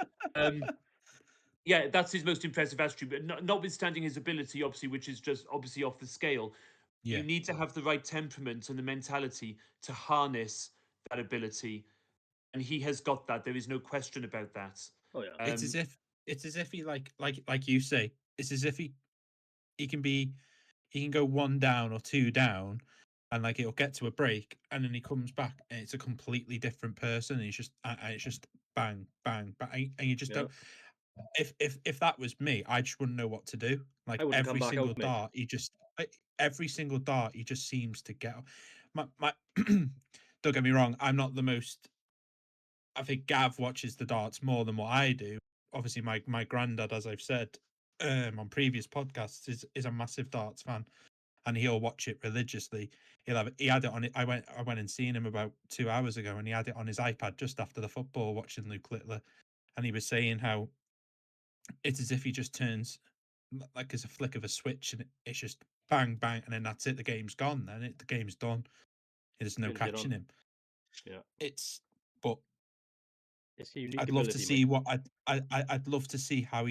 Yeah, that's his most impressive attribute. Notwithstanding his ability, obviously, which is just obviously off the scale. You
Yeah.
need to have the right temperament and the mentality to harness that ability, and he has got that. There is no question about that.
Oh yeah.
It's as if he like you say, it's as if he can be he can go one down or two down and like it'll get to a break and then he comes back and it's a completely different person and it's just bang bang bang and you just
Yeah.
don't if that was me I just wouldn't know what to do
I
like
wouldn't come back out, mate.
every single dart he just seems to get my don't get me wrong, I'm not the most I think Gav watches the darts more than what I do. Obviously, my granddad, as I've said on previous podcasts, is a massive darts fan, and he'll watch it religiously. He had it on it. I went and seen him about 2 hours ago, and he had it on his iPad just after the football, watching Luke Littler, and he was saying how it's as if he just turns like as a flick of a switch, and it's just bang bang, and then that's it. The game's gone. Then the game's done. There's no
Turns it
catching
on.
him.
Yeah.
It's but
It's a unique
I'd love to
ability,
see
mate.
what I'd love to see how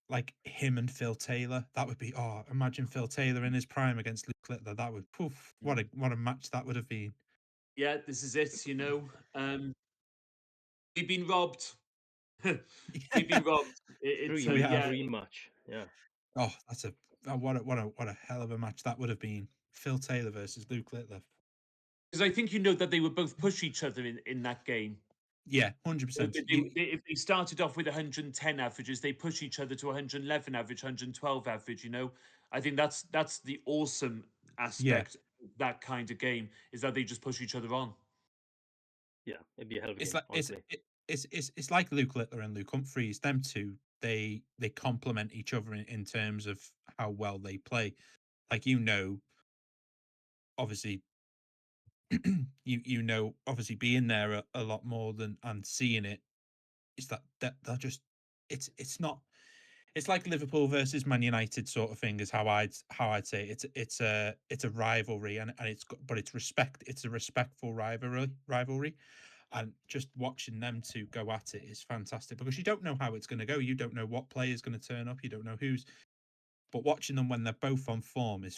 like him and Phil Taylor. That would be imagine Phil Taylor in his prime against Luke Littler. That would poof, what a match that would have been.
Yeah, this is it. We've been robbed. We've been robbed. It's
We have.
yeah,
Dream match. Yeah.
Oh, that's a what a hell of a match that would have been. Phil Taylor versus Luke Littler.
because I think that they would both push each other in that game.
Yeah, 100%.
If they started off with 110 averages, they push each other to 111 average, 112 average. I think that's the awesome
Yeah,
aspect of that kind of game is that they just push each other on.
Yeah. It'd be a hell of a
it's
game,
like
honestly.
it's like Luke Littler and Luke Humphreys. Them two, they complement each other in terms of how well they play. Like obviously obviously being there a lot more than and seeing it is that they're just it's not it's like Liverpool versus Man United sort of thing is how I'd say it. It's a rivalry and but it's a respectful rivalry and just watching them two go at it is fantastic because you don't know how it's going to go, you don't know what player is going to turn up, you don't know who's but watching them when they're both on form it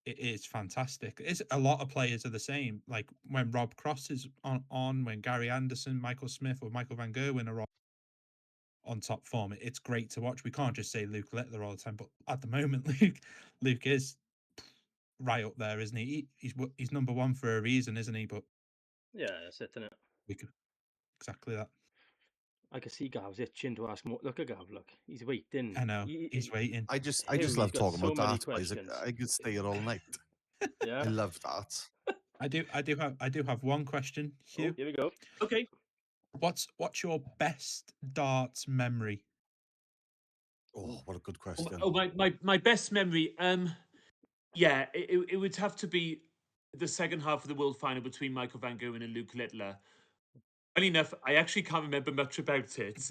is fantastic. It's a lot of players are the same. Like when Rob Cross is on when Gary Anderson, Michael Smith, or Michael Van Gerwen are on top form, it's great to watch. We can't just say Luke Littler all the time, but at the moment, Luke is right up there, isn't he? He's number one for a reason, isn't he? But
Yeah, that's it, isn't it?
we could exactly that.
I can see Gav's itching to ask more. Look at Gav, look. He's waiting.
I know he's waiting.
I just
Huw, he's
love
got
talking
so
about
many
darts, boys.
questions.
I could stay here all night.
Yeah.
I love darts.
I do have one question,
Oh,
Huw.
here we go.
Okay.
What's your best darts memory?
Oh, what a good question.
My best memory. Yeah, it would have to be the second half of the World Final between Michael Van Gerwen and Luke Littler. Funny enough, I actually can't remember much about it.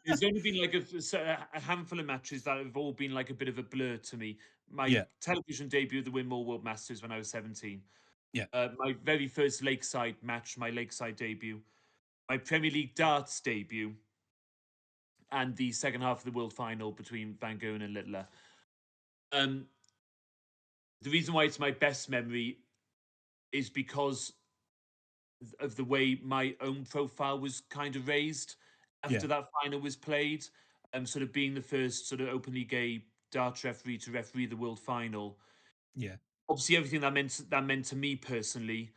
There's only been like a handful of matches that have all been like a bit of a blur to me. My
Yeah.
television debut, the Winmore World Masters, when I was 17.
Yeah.
My very first Lakeside match, my Lakeside debut. My Premier League darts debut. And the second half of the World Final between Van Gerwen and Littler. The reason why it's my best memory is because of the way my own profile was kind of raised after that final was played. Sort of being the first sort of openly gay darts referee to referee the world final.
Yeah.
Obviously, everything that meant to me personally,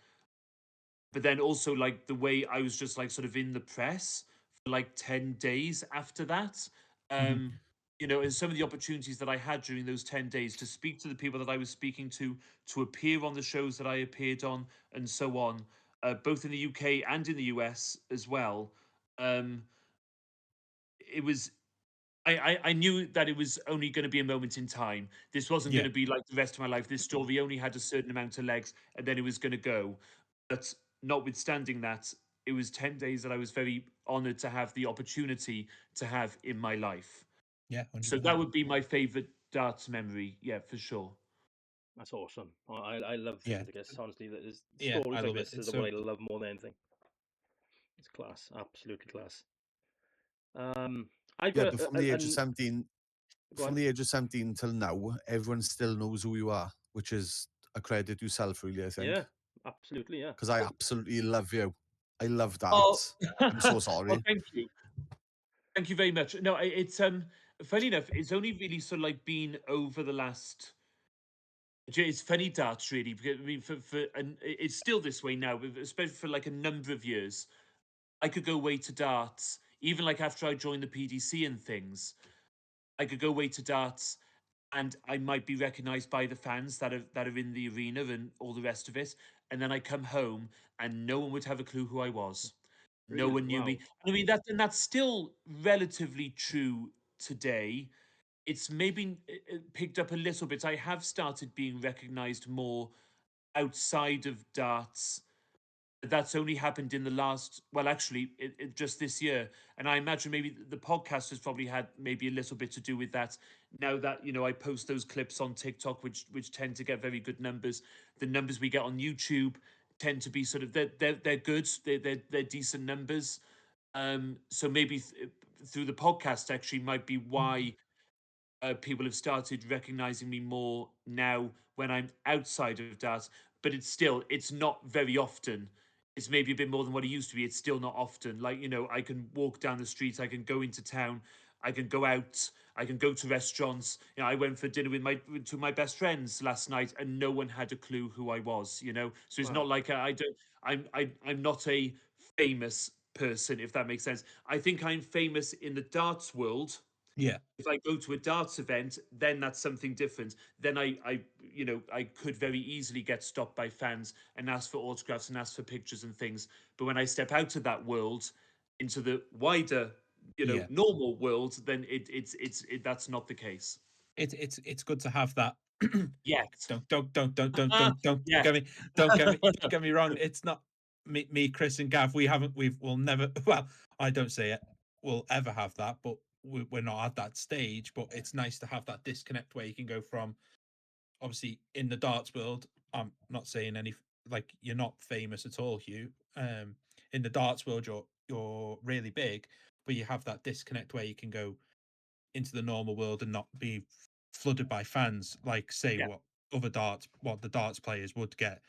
but then also like the way I was just like sort of in the press for like 10 days after that.
Mhm.
And some of the opportunities that I had during those 10 days to speak to the people that I was speaking to appear on the shows that I appeared on, and so on, both in the UK and in the US as well. It was I knew that it was only going to be a moment in time. This wasn't going
Yeah.
to be like the rest of my life. This story only had a certain amount of legs, and then it was going to go. But notwithstanding that, it was 10 days that I was very honored to have the opportunity to have in my life.
Yeah.
So
100%.
that would be my favorite darts memory. Yeah, for sure.
That's awesome. I love
Yeah.
things like this. Honestly,
Yeah, I
stories like
love it.
this
It's
is what
so
I love more than anything. It's class. Absolutely class. I've
Yeah,
got
but from the age of 17,
go
from
on.
the age of 17 till now, everyone still knows who you are, which is accredit yourself, really, I think.
Yeah, absolutely. Yeah.
Because I absolutely love you. I love
Oh,
darts. I'm so
oh,
sorry.
thank you. Thank you very much. No, it's funny enough, it's only really sort of like been over the last. It's funny darts really because I mean for and it's still this way now, but especially for like a number of years. I could go away to darts, even like after I joined the PDC and things. I could go away to darts, and I might be recognised by the fans that are in the arena and all the rest of it. And then I come home, and no one would have a clue who I was. No
Really?
one knew
Wow.
me. I mean that's still relatively true today. It's maybe picked up a little bit. I have started being recognised more outside of darts. That's only happened in the last, well, actually, just this year. And I imagine maybe the podcast has probably had maybe a little bit to do with that. Now that I post those clips on TikTok, which tend to get very good numbers. The numbers we get on YouTube tend to be sort of they're good. They're decent numbers. So maybe through the podcast actually might be why people have started recognizing me more now when I'm outside of darts, but it's not very often. It's maybe a bit more than what it used to be. It's still not often. Like, I can walk down the street, I can go into town, I can go out, I can go to restaurants. I went for dinner with two of my best friends last night, and no one had a clue who I was. So it's not
Wow.
like I don't. I'm not a famous person, if that makes sense. I think I'm famous in the darts world.
Yeah.
If I go to a darts event, then that's something different. Then I could very easily get stopped by fans and ask for autographs and ask for pictures and things. But when I step out of that world into the wider,
Yeah.
normal world, then that's not the case
It's good to have that.
yet.
Don't
Yeah,
get me don't get me wrong. It's not me, Chris and Gav. We'll never. Well, I don't say it. We'll ever have that, but we're not at that stage. But it's nice to have that disconnect where you can go from obviously in the darts world. I'm not saying any like you're not famous at all, Hugh. In the darts world, you're really big, but you have that disconnect where you can go into the normal world and not be flooded by fans, like say
yeah.
what the darts players would get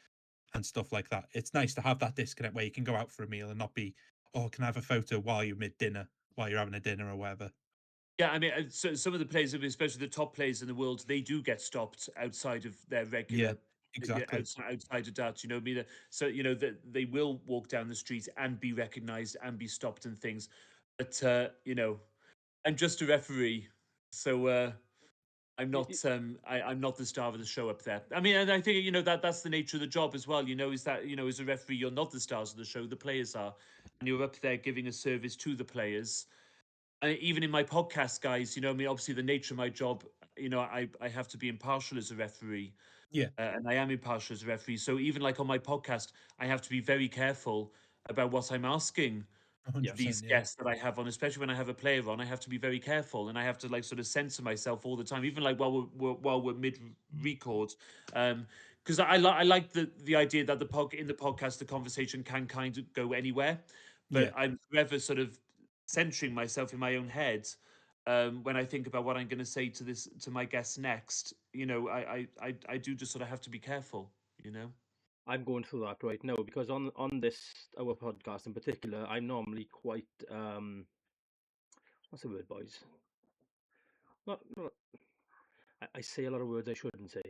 and stuff like that. It's nice to have that disconnect where you can go out for a meal and not be, oh, can I have a photo while you're mid dinner, while you're having a dinner or whatever.
Yeah, I mean, so some of the players, especially the top players in the world, they do get stopped outside of their
Yeah,
regular,
exactly.
outside of darts. I mean, so that they will walk down the street and be recognised and be stopped and things. But I'm just a referee, so I'm
Y-
not
y-
I'm not the star of the show up there. I mean, and I think that's the nature of the job as well. Is that as a referee, you're not the stars of the show, the players are, and you're up there giving a service to the players. Even in my podcast, guys, I mean, obviously the nature of my job, I have to be impartial as a referee,
Yeah,
and I am impartial as a referee. So even like on my podcast, I have to be very careful about what I'm asking
100%.
these
Yeah,
guests that I have on, especially when I have a player on. I have to be very careful, and I have to like sort of censor myself all the time, even like while we're mid record, because I like the idea that in the podcast the conversation can kind of go anywhere, but
yeah,
I'm forever sort of centering myself in my own head. When I think about what I'm going to say to my guests next, I do just sort of have to be careful, you know.
I'm going through that right now because on this our podcast in particular, I'm normally quite what's the word, boys? Not I say a lot of words I shouldn't say.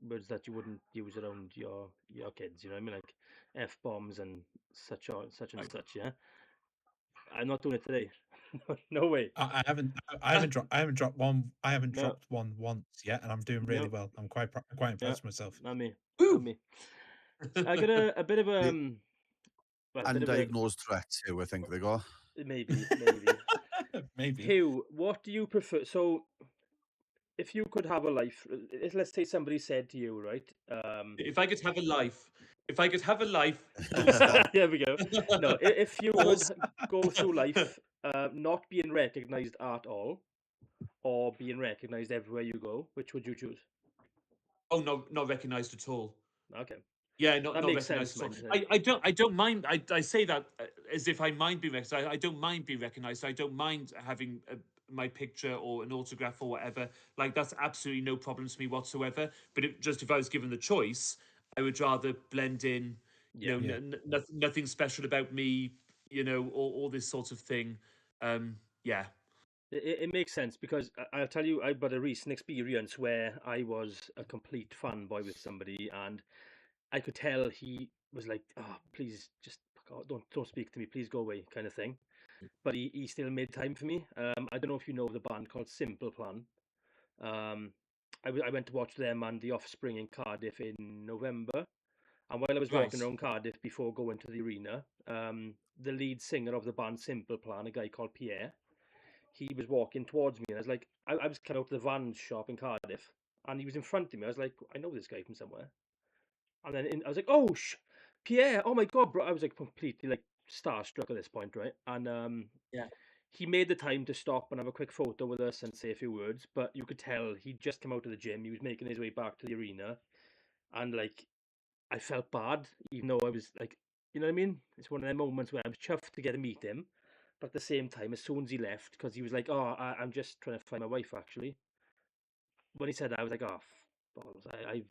Words that you wouldn't use around your kids. You know what I mean? Like f bombs and such and such. Yeah. I'm not doing it today. No way.
I haven't dropped one. I haven't
No.
dropped one once yet, and I'm doing really
No.
well. I'm quite
Yeah.
impressed with myself.
Not me. Not
Woo!
me. I got a bit of
The
well, a bit of a
undiagnosed Tourette's here, I think they got.
maybe.
Maybe.
Hugh, what do you prefer? So, if you could have a life, let's say somebody said to you, right?
If I could have a life, if I could have a life, full stop.
There we go. No, if you could
Pause.
go through life not being recognized at all, or being recognized everywhere you go, which would you choose?
Oh, no, not recognized at all.
Okay,
Yeah,
that
not
makes
recognized
sense,
at all.
man.
I don't mind. I say that as if I mind being recognized. I don't mind being recognized. I don't mind having my picture or an autograph or whatever, like that's absolutely no problem to me whatsoever. But just if I was given the choice, I would rather blend in.
Yeah.
Yeah.
Nothing special about me. All this sort of thing. Yeah.
It makes sense because I'll tell you, I've got a recent experience where I was a complete fanboy with somebody, and I could tell he was like, "Oh, please, just fuck off, don't speak to me, please go away," kind of thing. But he still made time for me. I don't know if you know the band called Simple Plan. Um, I went to watch them and The Offspring in Cardiff in November. And while I was
Right.
walking around Cardiff before going to the arena, the lead singer of the band Simple Plan, a guy called Pierre, he was walking towards me, and I was like, I was coming out to the Vans shop in Cardiff, and he was in front of me. I was like, I know this guy from somewhere. And then I was like, oh, Pierre, oh my god, bro! I was like completely like starstruck at this point, right? And
Yeah.
he made the time to stop and have a quick photo with us and say a few words, but you could tell he'd just come out of the gym. He was making his way back to the arena, and like I felt bad, even though I was like, you know what I mean? It's one of them moments where I was chuffed to get to meet him, but at the same time, as soon as he left, because he was like, "Oh, I'm just trying to find my wife." Actually, when he said that, I was like, "Oh, balls! I've,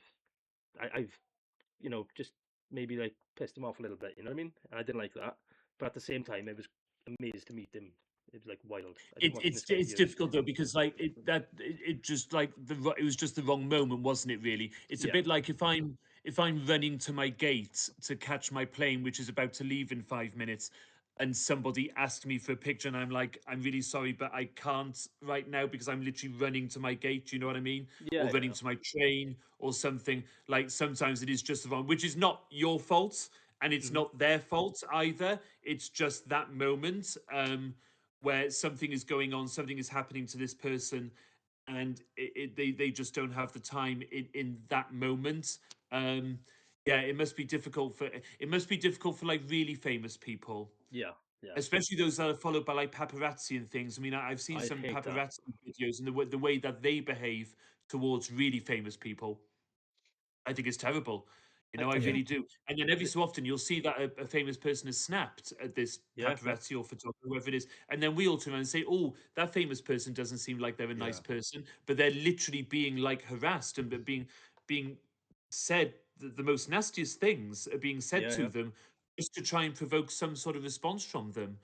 just maybe like pissed him off a little bit." You know what I mean? And I didn't like that, but at the same time, I was amazed to meet him. It was like wild. I didn't watch him in his face
It's
years.
difficult though, because like it just like it was just the wrong moment, wasn't it? Really, it's a
Yeah,
bit like if I'm running to my gate to catch my plane, which is about to leave in 5 minutes, and somebody asked me for a picture, and I'm like, I'm really sorry, but I can't right now because I'm literally running to my gate. Do you know what I mean? Or
yeah,
running
yeah,
to my train or something. Like sometimes it is just the wrong, which is not your fault and it's
hmm,
not their fault either. It's just that moment. Where something is going on, something is happening to this person, and they just don't have the time in that moment. Um, yeah, it must be difficult for like really famous people,
yeah, yeah.
especially those that are followed by like paparazzi and things. I mean, I've seen
I
some
hate that.
paparazzi videos and the way that they behave towards really famous people. I think it's terrible. I
I
Yeah.
really
think,
do. And then every
the,
so often you'll see that a famous person is snapped at this
yeah, yeah,
paparazzi or photographer, whoever it is. And then we all turn around and say, oh, that famous person doesn't seem like they're a nice
Yeah.
person. But they're literally being like harassed and being said the most nastiest things are being said
yeah,
to
yeah.
them just to try and provoke some sort of response from them.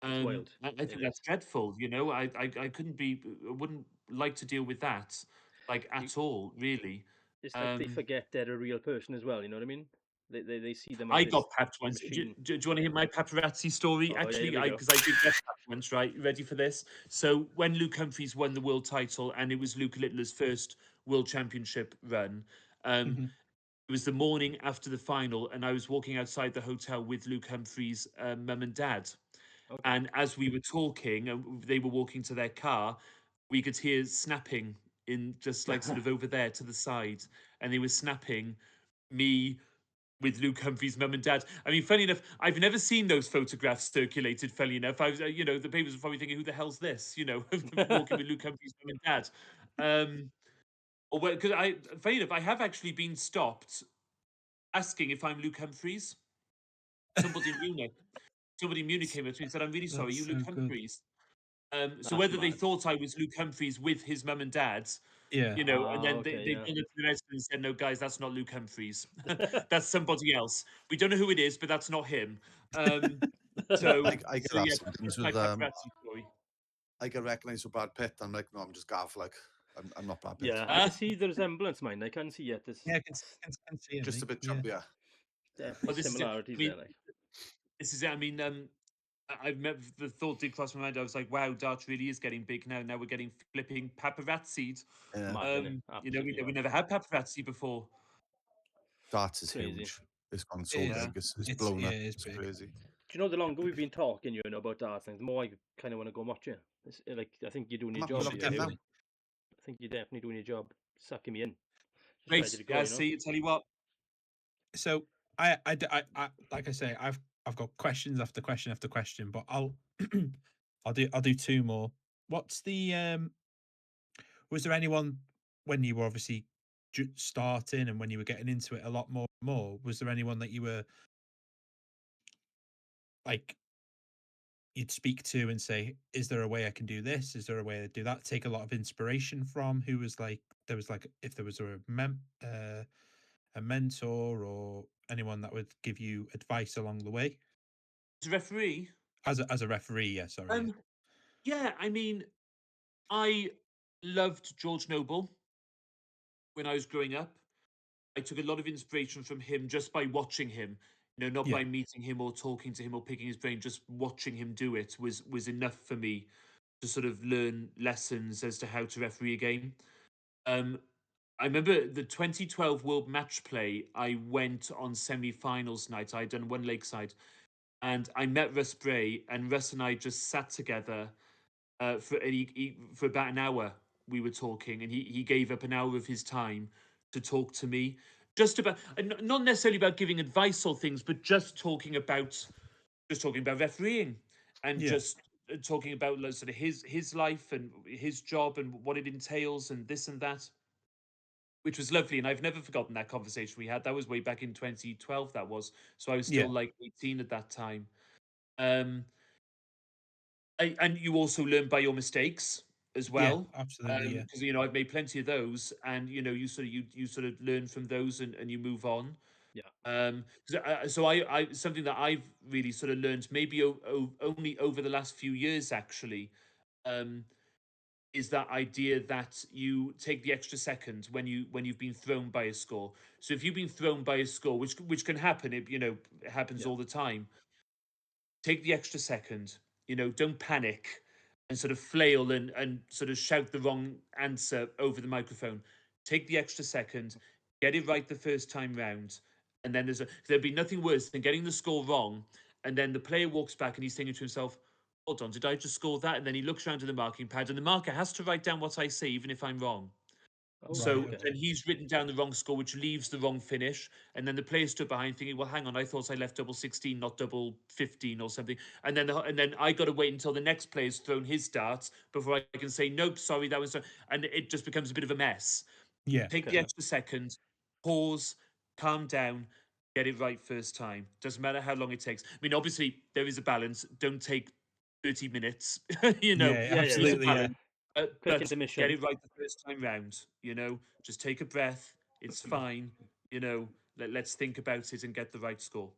It's wild.
I
It
think that's
is.
dreadful. I couldn't be, I wouldn't like to deal with that, like
You,
at all, really.
it's like they
Um,
forget they're a real person as well. You know what I mean? They see them as
I
this
got papped once.
machine.
Do you want to hear my paparazzi story?
Oh yeah, here
Actually,
we
I
go.
because I did get papped once. Right, you ready for this? So when Luke Humphries won the world title, and it was Luke Littler's first world championship run, um,
Mhm.
it was the morning after the final, and I was walking outside the hotel with Luke Humphries' mum and dad.
Okay.
And as we were talking, and they were walking to their car, we could hear snapping in just like sort of over there to the side, and they were snapping me with Luke Humphrey's mum and dad. I mean, funny enough, I've never seen those photographs circulated. Funny enough, I was, the papers were probably thinking, "Who the hell's this?" Walking with Luke Humphrey's mum and dad. Or because funny enough, I have actually been stopped asking if I'm Luke Humphreys. Somebody in Munich, somebody in Munich came up to me and said, "I'm really sorry,
That's
you
so
Luke
good.
Humphreys." So
That's
whether they
mad.
thought I was Luke Humphreys with his mum and dad,
Yeah.
and then
Okay,
they
yeah.
done it to the rest and said, "No, guys, that's not Luke Humphreys. That's somebody else. We don't know who it is, but that's not him." Um, so,
I get
so
that
yeah,
sometimes
that's my
with
paparazzi story.
I get recognised for Brad Pitt. I'm like, no, I'm just Gav. Like, I'm not Brad Pitt.
Yeah, I can
Ah,
see the resemblance, mine. I can't see it. There's
Yeah, I can see it,
Just a
mate.
bit
Yeah.
chubbier.
definitely
well, this is it. I
similarities
mean,
there. Like
this is it. I mean, I've met the thought did cross my mind. I was like, wow, Dart really is getting big now. Now we're getting flipping paparazzi'd.
Yeah,
mad, innit?
We,
Absolutely
we
mad.
never had paparazzi before.
Darts is
Crazy.
huge. It's gone
It
so
is.
Yeah.
big. It's
It's
blown
yeah,
up.
it's
It's
big.
crazy.
Do you know the longer we've been talking, about darts things, the more I kind of want to go and watch it. It's like I think you're doing
I'm
your
having a
job
look
here,
in
Hugh.
now.
Definitely.
I think you're definitely doing your job, sucking me in, just ready
Great.
to go.
Yeah, see, tell you what.
So like I say, I've got questions after question after question, but I'll do two more. What's the was there anyone when you were obviously starting and when you were getting into it a lot more? Was there anyone that you were like you'd speak to and say, "Is there a way I can do this? Is there a way to do that?" Take a lot of inspiration from. Who was like there was like if there was a mentor or anyone that would give you advice along the way
As a referee,
as a referee. Yeah, sorry. Yeah.
yeah, I mean, I loved George Noble when I was growing up. I took a lot of inspiration from him just by watching him. Not
Yeah.
by meeting him or talking to him or picking his brain. Just watching him do it was enough for me to sort of learn lessons as to how to referee a game. Um, I remember the 2012 World Match Play. I went on semi-finals night. I'd done one Lakeside, and I met Russ Bray, and Russ and I just sat together for about an hour. We were talking, and he gave up an hour of his time to talk to me, just about not necessarily about giving advice or things, but just talking about refereeing, and
Yeah.
just talking about like, sort of his life and his job and what it entails and this and that, which was lovely. And I've never forgotten that conversation we had. That was way back in 2012. That was, so I was still
Yeah.
like 18 at that time. Um, and you also learn by your mistakes as
Yeah.
well,
Absolutely. Yeah.
because I've made plenty of those, and you sort of learn from those, and you move on.
Yeah.
'Cause, so I something that I've really sort of learned maybe only over the last few years actually, um, is that idea that you take the extra second when you've been thrown by a score. So if you've been thrown by a score, which can happen, it happens
Yeah.
all the time. Take the extra second. Don't panic and sort of flail and sort of shout the wrong answer over the microphone. Take the extra second, get it right the first time round, and then there'd be nothing worse than getting the score wrong, and then the player walks back and he's thinking to himself, "Hold on, did I just score that?" And then he looks around at the marking pad, and the marker has to write down what I say, even if I'm wrong.
Oh, right.
Right.
So
Okay.
then he's written down the wrong score, which leaves the wrong finish. And then the player stood behind thinking, well, hang on, I thought I left double 16, not double 15 or something. And then I got to wait until the next player's thrown his darts before I can say, nope, sorry, that was. And it just becomes a bit of a mess.
Yeah.
Take the
Okay.
extra second, pause, calm down, get it right first time. Doesn't matter how long it takes. I mean, obviously, there is a balance. Don't take 30 minutes.
Yeah.
Yeah. Yeah.
There is
Yeah.
a
Absolutely. Yeah.
balance.
Quick
But get
intermission.
it right the first time round. Just take a breath. It's fine. Let's think about it and get the right score.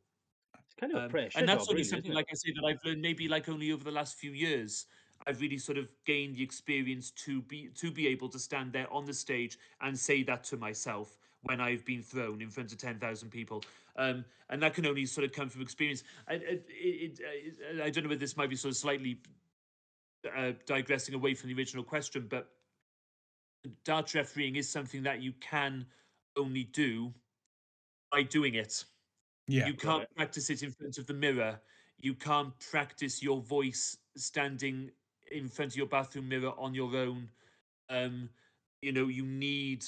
It's kind of a
And
pressure
that's
job,
only
really, isn't
something,
it?
like I say, that I've learned maybe like only over the last few years. I've really sort of gained the experience to be able to stand there on the stage and say that to myself when I've been thrown in front of 10,000 people. And that can only sort of come from experience. I don't know whether this might be sort of slightly digressing away from the original question, but dart refereeing is something that you can only do by doing it.
Yeah.
You can't
Right.
practice it in front of the mirror. You can't practice your voice standing in front of your bathroom mirror on your own. Um, you need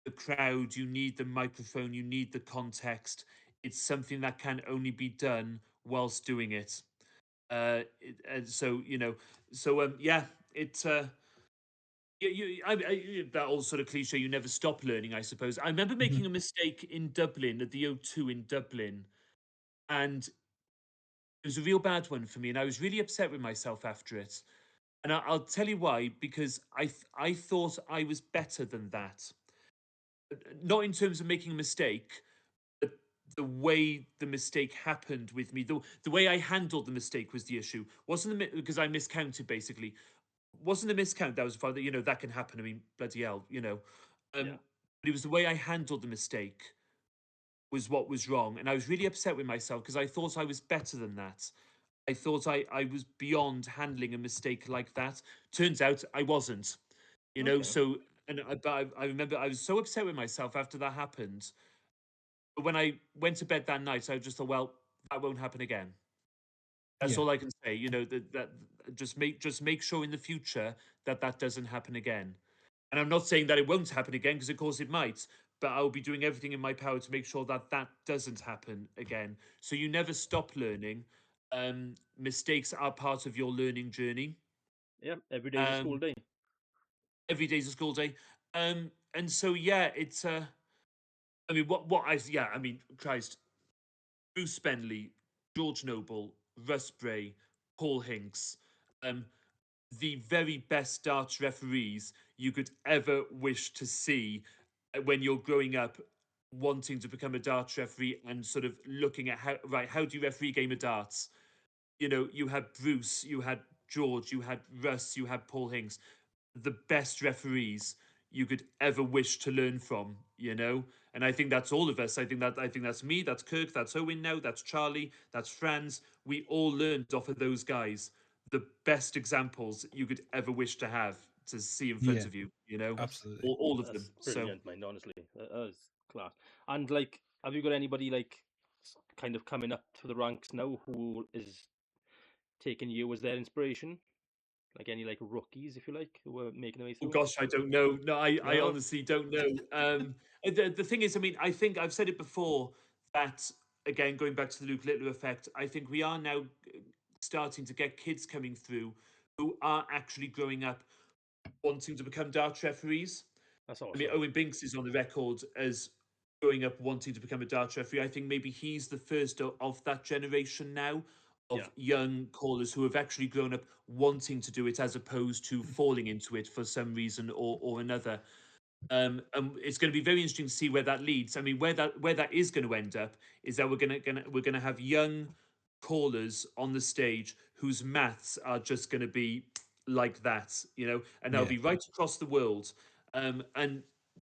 the crowd, you need the microphone, you need the context. It's something that can only be done whilst doing it. And so yeah, it. That old sort of cliche. You never stop learning, I suppose. I remember
Mhm.
making a mistake in Dublin at the O2 in Dublin, and it was a real bad one for me, and I was really upset with myself after it. And I'll tell you why, because I thought I was better than that. Not in terms of making a mistake, but the way the mistake happened with me, the way I handled the mistake was the issue. Wasn't because I miscounted basically. Wasn't a miscount that was fine. That can happen. I mean, bloody hell.
Yeah.
But it was the way I handled the mistake was what was wrong, and I was really upset with myself because I thought I was better than that. I thought I was beyond handling a mistake like that. Turns out I wasn't.
Okay.
So but I remember I was so upset with myself after that happened. But when I went to bed that night, I just thought, well, that won't happen again. That's
Yeah.
all I can say. That just make sure in the future that that doesn't happen again. And I'm not saying that it won't happen again, because of course it might, but I'll be doing everything in my power to make sure that that doesn't happen again. So you never stop learning. Mistakes are part of your learning journey.
Yeah. Every day's a school
Um,
day.
every day's a school day. And so yeah, it's I mean, I mean, Christ, Bruce Spenley, George Noble, Russ Bray. Paul Hinks, the very best darts referees you could ever wish to see when you're growing up, wanting to become a darts referee and sort of looking at how do you referee a game of darts? You know, you had Bruce, you had George, you had Russ, you had Paul Hinks, the best referees you could ever wish to learn from, you know? And I think that's all of us. I think that's me, that's Kirk, that's Owen now, that's Charlie, that's Franz. We all learned off of those guys. The best examples you could ever wish to have to see in front
Yeah,
of you, you know?
absolutely.
All of them.
That's
So
brilliant, mind. Honestly, that's class. And like, have you got anybody like kind of coming up to the ranks now who is taking you as their inspiration? Like any like rookies, if you like, who are making their way
oh
through?
gosh, I don't know. No, I
No,
honestly don't know. The thing is, I mean, I think I've said it before that again, going back to the Luke Littler effect, I think we are now starting to get kids coming through who are actually growing up wanting to become darts referees.
that's
I mean,
awesome.
Owen Binks is on the record as growing up wanting to become a darts referee. I think maybe he's the first of that generation now
Yeah,
of young callers who have actually grown up wanting to do it as opposed to falling into it for some reason or another. And it's going to be very interesting to see where that leads. I mean, where that is going to end up is that we're gonna have young callers on the stage whose maths are just going to be like that, you know, and they'll
Yeah,
be right across the world. And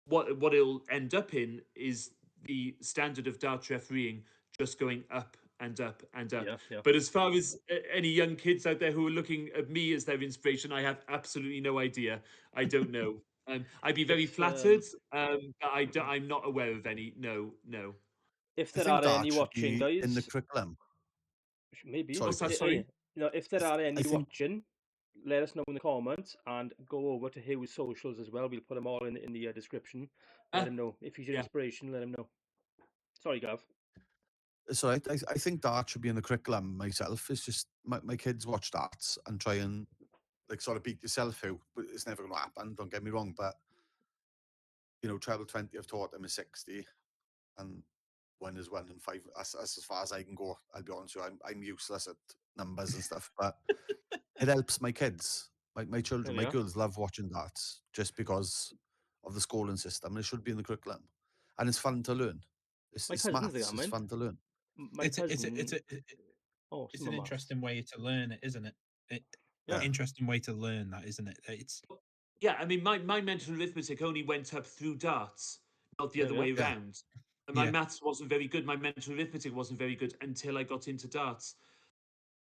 what it'll end up in is the standard of dart refereeing just going up and up and up.
yeah, yeah.
But as far as any young kids out there who are looking at me as their inspiration, I have absolutely no idea. I don't know. I'd be very
If
flattered, but I'm not aware of any. No, no.
if
I
there
think
are any
that should
watching,
be in the
guys,
curriculum.
maybe,
Sorry,
What's that?
Chris.
Sorry.
if there are
I
any
think
watching, let us know in the comments and go over to Hugh's socials as well. We'll put them all in the description. Let
Ah,
him know if he's your
yeah.
inspiration. Let him know. Sorry, Gav.
so. I think that should be in the curriculum myself. It's just my kids watch that and try and like sort of beat yourself out, but it's never going to happen. Don't get me wrong, but you know, treble 20 I've taught them is 60, and one is 1 and 5. That's as far as I can go. I'll be honest with you, I'm useless at numbers and stuff, but it helps my kids, my
There
children,
we
my
are.
girls love watching that just because of the schooling system. It should be in the curriculum, and it's fun to learn.
My
It's
cousin's the
maths. It's
comment.
fun to learn.
My
it's
cousin.
a
Oh,
it's
some
an
of maths.
interesting way to learn it, isn't it? it
Yeah,
Yeah,
Interesting way to learn that, isn't it? It's
Yeah, I mean, my mental arithmetic only went up through darts, not the
there
other
we are.
way
yeah.
around. And my
yeah,
maths wasn't very good. My mental arithmetic wasn't very good until I got into darts.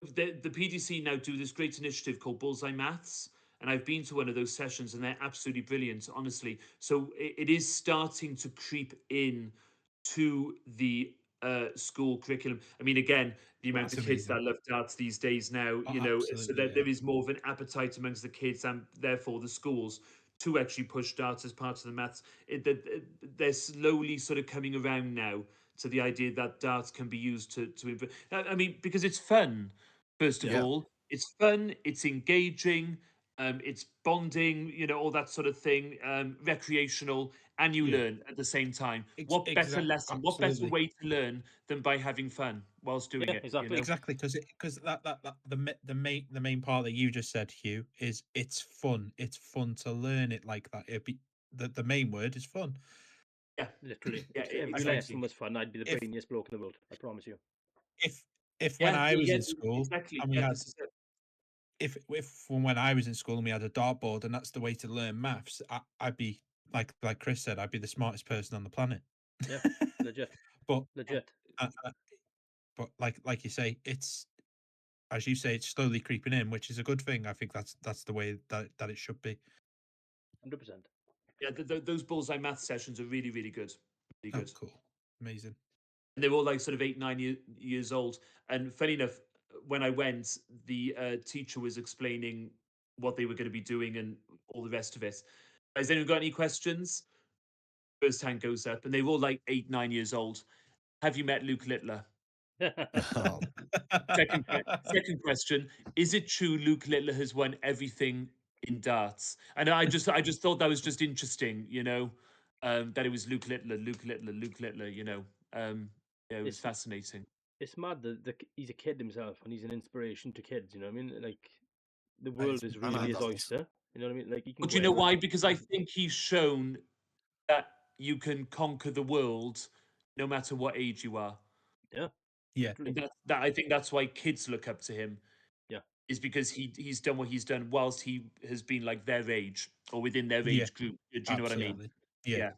The PDC now do this great initiative called Bullseye Maths, and I've been to one of those sessions, and they're absolutely brilliant, honestly. So it is starting to creep in to the school curriculum. I mean, again, the amount
that's
of kids
amazing.
that love darts these days now,
Oh,
you know, so
absolutely,
that
yeah.
there is more of an appetite amongst the kids and therefore the schools to actually push darts as part of the maths. They're slowly sort of coming around now to the idea that darts can be used to improve. I mean, because it's fun. First of
Yeah,
Yeah.
all, it's fun, it's engaging, it's bonding, you know, all that sort of thing, recreational, and you
Yeah,
learn at the same time. What better
exact
lesson, what better
absolutely.
way to learn than by having fun whilst doing
yeah,
it, you
exactly.
know?
Exactly, because that the main part that you just said, Hugh, is it's fun. It's fun to learn it like that. It be the main word is fun.
Yeah,
Literally,
yeah,
if every lesson
exactly.
was fun, I'd be the
If
brainiest bloke in the world. I promise you.
if if when
Yeah,
I
yeah,
was
yeah,
in school
exactly.
and we
Yeah,
had
this is it.
if from when I was in school and we had a dartboard and that's the way to learn maths, I'd be like Chris said, I'd be the smartest person on the planet.
Yeah, legit,
but
Yeah.
legit,
uh, uh, but like you say, it's as you say, it's slowly creeping in, which is a good thing. I think that's the way that it should be.
100%.
Yeah, those bullseye math sessions are really, really good. Really
Oh,
good.
cool, amazing.
And they were all like sort of 8, 9 years old. And funny enough, when I went, the teacher was explaining what they were going to be doing and all the rest of it. Has anyone got any questions? First hand goes up, and they were all like 8, 9 years old. Have you met Luke Littler?
Oh,
Second question: is it true Luke Littler has won everything in darts? And I just thought that was just interesting, you know, that it was Luke Littler, Luke Littler, Luke Littler. You know, yeah, it was
it's
fascinating.
It's mad that he's a kid himself and he's an inspiration to kids. You know what I mean? Like the
That is
world is really
mad,
his
that is.
oyster. You know what I mean? Like he can
Well, do
go
you know
anywhere.
why? Because I think he's shown that you can conquer the world no matter what age you are.
Yeah,
Yeah.
literally.
And that I think that's why kids look up to him,
Yeah.
is because he's done what he's done whilst he has been like their age or within their
Yeah.
age group. Do you know what I mean?
Absolutely. Yeah.
Yeah.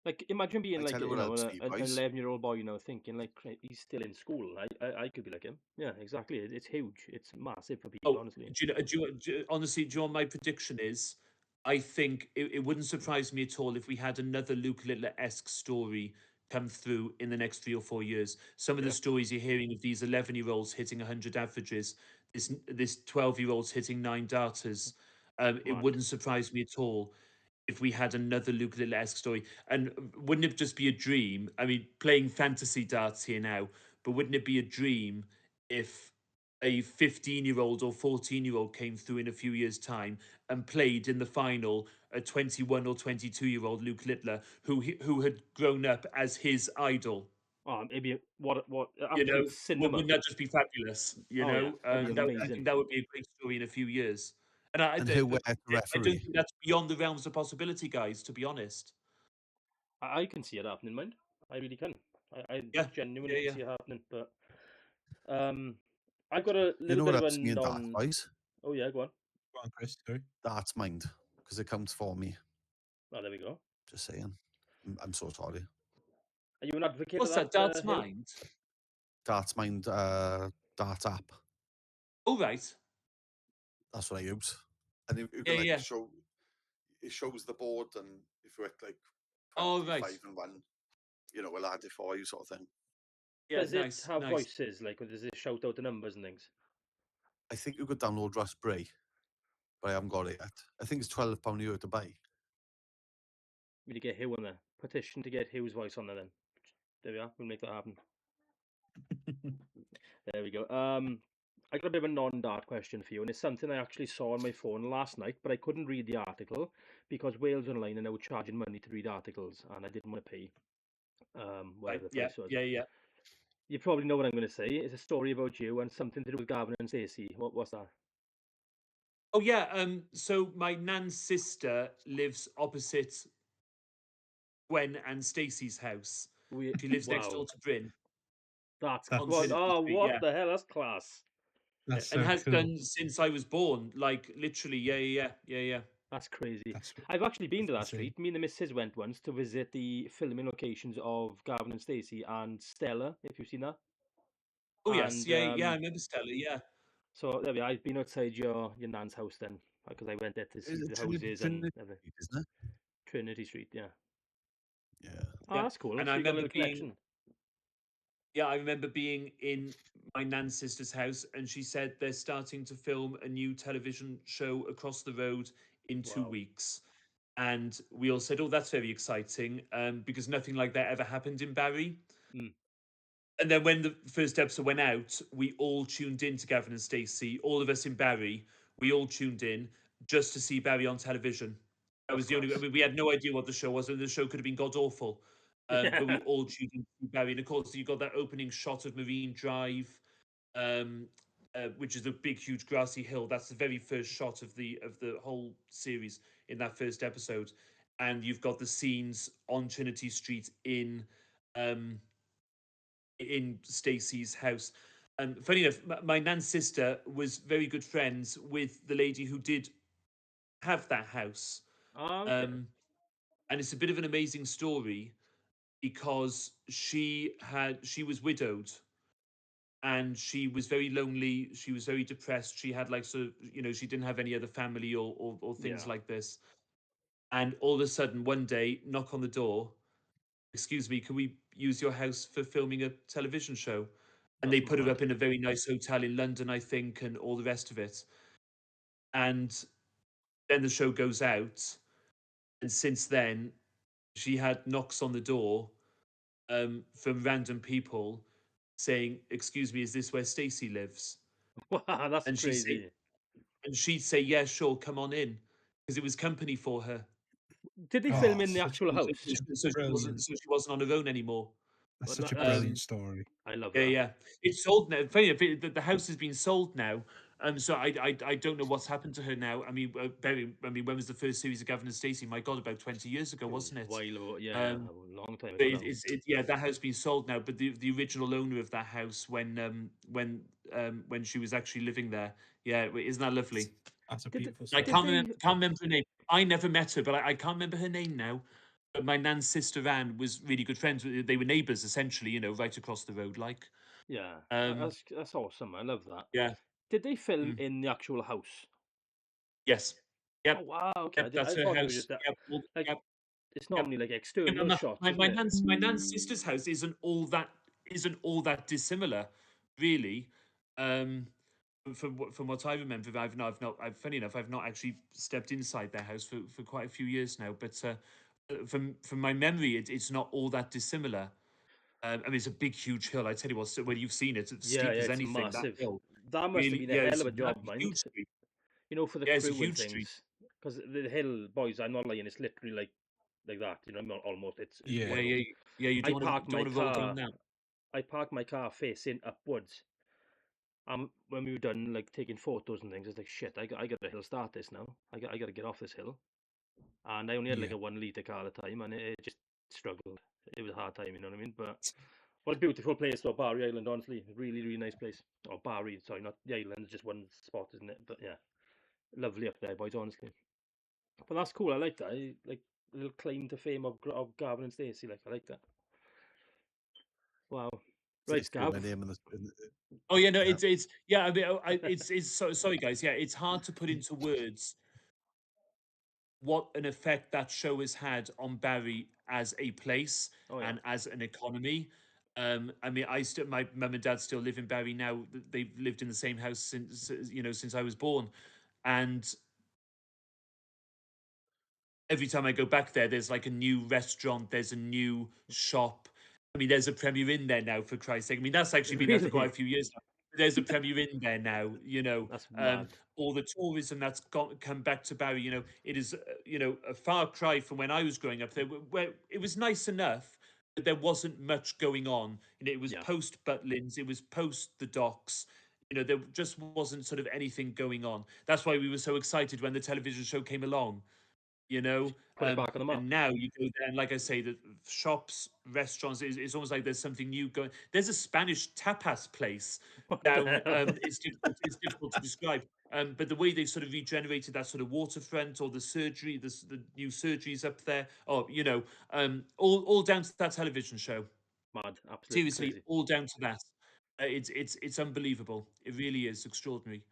Like imagine being
I
like
tell you
you
what
know
helps me,
an
boys.
11-year-old boy, you know, thinking like he's still in school. I could be like him. Yeah, exactly. It's huge. It's massive for people,
Oh,
honestly.
honestly, do you know what my prediction is? I think it wouldn't surprise me at all if we had another Luke Littler-esque story come through in the next 3 or 4 years. Some of the
Yeah,
stories you're hearing of these 11-year-olds hitting 100 averages, this 12-year-olds hitting 9 darters, it
mad.
wouldn't surprise me at all if we had another Luke Littler-esque story. And wouldn't it just be a dream? I mean, playing fantasy darts here now, but wouldn't it be a dream if a 15-year-old or 14-year-old came through in a few years' time and played in the final a 21 or 22-year-old Luke Littler who had grown up as his idol?
Oh, maybe what
You know,
absolute cinema.
wouldn't that just be fabulous? You
Oh yeah,
know,
that'd be
I
amazing.
think that would be a great story in a few years. And
And Huw Ware to
I don't
referee.
think that's beyond the realms of possibility, guys. To be honest.
I can see it happening, mind. I really can. I
Yeah,
genuinely
yeah,
can
yeah.
see it happening. But um, I've got a
You
little
know what
bit of a
helps me in dart,
non.
boys?
Oh yeah, go on.
Go on, Chris. Sorry.
Darts mind, because it counts for me.
Oh, there we go.
Just saying. I'm so sorry.
Are you an advocate of
What's that?
that,
Dad's
Hill?
mind.
Darts mind, dart app.
Oh right.
That's what I use. And you
Yeah,
can like
yeah.
show. It shows the board, and if you're at like
Oh
25
right.
and 1, you know, we'll add it for you, sort of thing.
Yeah,
Does it
nice,
have
nice.
voices? Like, or does it shout out the numbers and things?
I think you could download Raspberry, but I haven't got it yet. I think it's £12 a year to buy.
We need to get Hugh on there. Petition to get Hugh's voice on there. Then there we are. We'll make that happen. There we go. I got a bit of a non-dart question for you, and it's something I actually saw on my phone last night, but I couldn't read the article because Wales Online are now charging money to read articles, and I didn't want to pay
Right.
whatever the
Yeah,
price was.
yeah, yeah.
You probably know what I'm going to say. It's a story about you and something to do with Gavin and Stacey. What's that?
Oh yeah. So my nan's sister lives opposite Gwen and Stacey's house. She lives next
Wow,
door to Bryn
that's
on
That's
what.
Trinity
Oh,
Street.
what
Yeah,
the hell? That's class.
yeah,
that's
and
so
has
cool.
done since I was born. Like literally. Yeah, yeah, yeah, yeah, yeah.
That's crazy.
That's
I've actually been
that's
to that
insane.
street. Me and the missus went once to visit the filming locations of Gavin and Stacey and Stella, if you've seen that.
Oh yes,
And
yeah, yeah. I remember Stella. Yeah,
so there we are. I've been outside your nan's house then, because I went there to see
Is it
the houses and
Trinity,
everything.
isn't it?
Trinity Street, yeah.
Yeah.
Oh,
yeah.
that's cool.
And I
So you got a
remember
little
being
connection.
Yeah, I remember being in my nan's sister's house, and she said they're starting to film a new television show across the road in two
Wow.
weeks. And we all said, "Oh, that's very exciting," because nothing like that ever happened in Barry.
Mm.
And then when the first episode went out, we all tuned in to Gavin and Stacey, all of us in Barry. We all tuned in just to see Barry on television. That
That's
was the only. I
class.
mean, we had no idea what the show was, and the show could have been god awful. But we
Yeah.
all tuned in to see Barry, and of course, you got that opening shot of Marine Drive, um, which is a big, huge grassy hill. That's the very first shot of the whole series in that first episode, and you've got the scenes on Trinity Street um, in Stacey's house. Funny enough, my nan's sister was very good friends with the lady who did have that house.
Oh, okay.
Um, and it's a bit of an amazing story because she was widowed and she was very lonely. She was very depressed. She had like sort of, she didn't have any other family or things
Yeah.
like this. And all of a sudden, one day, knock on the door. Excuse me, can we use your house for filming a television show? And they
That's
put her
mad.
up in a very nice hotel in London, I think, and all the rest of it. And then the show goes out, and since then, she had knocks on the door from random people saying, "Excuse me, is this where Stacey lives?"
Wow, that's
And
crazy.
she'd say, "Yeah, sure, come on in," because it was company for her.
Did they
Oh,
film in the
such
actual
So,
house?
so she wasn't
brilliant.
so she wasn't on her own anymore.
That's
But
such a
Um,
brilliant story.
I love
Yeah,
that.
yeah. It's sold now. Funny enough, the house has been sold now. So I don't know what's happened to her now. I mean, when was the first series of Gavin and Stacey? My God, about 20 years ago,
It was
wasn't
a
it?
while ago. Yeah,
Um,
a long time
but
ago now.
yeah, that house been sold now. But the original owner of that house, when she was actually living there, yeah, isn't that lovely?
That's a
Did
beautiful
I
did
story.
they?
can't remember her name. I never met her, but I can't remember her name now. But my nan's sister Anne was really good friends with. They were neighbours essentially, right across the road, like.
Yeah,
Um,
that's awesome. I love that.
yeah.
Did they film
Mm.
in the actual house?
Yes.
Oh
Yep.
wow, okay.
Yep. That's
I
her
thought it was
house.
just that.
Yep.
Like
Yep.
it's
Yep.
normally like
Yeah,
external shots, isn't it?
my nan's sister's house isn't all that dissimilar, really. Um, from what I remember, funny enough, I've not actually stepped inside their house for quite a few years now. But from my memory, it's not all that dissimilar. I mean, it's a big, huge hill. I tell you what, so when you've seen it, it's
Yeah,
steep
yeah,
as
it's
anything. That
massive.
hill,
That must have
really,
been a
yeah,
hell
it's
of a
a
job, mind.
huge street.
For the
Yeah, it's a
crew and
huge street.
things. Because the hill, boys, I'm not lying. It's literally like that. Almost. It's
Yeah,
Yeah.
wild.
yeah, yeah. You
I
don't want to roll down that.
parked my car facing upwards. When we were done, like taking photos and things, it's like shit. I got to hill start this now. I got to get off this hill. And I only had like
Yeah.
a 1 litre car at the time, and it just struggled. It was a hard time, you know what I mean? But what a beautiful place, though, Barry Island. Honestly, really, really nice place. Or Barry, sorry, not the island. It's just one spot, isn't it? But yeah, lovely up there, boys. Honestly, but that's cool. I like that. I like a little claim to fame of Gavin and Stacey. Like I like that. Wow. Right,
Safety in my
Gav.
name in the
Oh yeah, no,
yeah.
it's yeah. I mean, it's so sorry, guys. Yeah, it's hard to put into words what an effect that show has had on Barry as a place
Oh yeah.
and as an economy. I mean, my mum and dad still live in Barry now. They've lived in the same house since I was born, and every time I go back there, there's like a new restaurant, there's a new shop. I mean, there's a Premier Inn there now, for Christ's sake. I mean, that's actually been there for quite a
Really?
few years now. There's a Premier Inn there now.
That's mad.
All the tourism that's come back to Barry, it is, a far cry from when I was growing up there, where it was nice enough, but there wasn't much going on. It was
Yeah.
post Butlins, it was post the docks. There just wasn't sort of anything going on. That's why we were so excited when the television show came along you know
Put it back on the map.
and now you go there and like I say, the shops, restaurants, it's almost like there's something new going. There's a Spanish tapas place
What the
down.
hell?
It's difficult to describe, but the way they sort of regenerated that sort of waterfront, or the surgery, the new surgeries up there, or all down to that television show.
Mad. Absolutely
Seriously,
crazy.
all down to that. It's unbelievable. It really is extraordinary.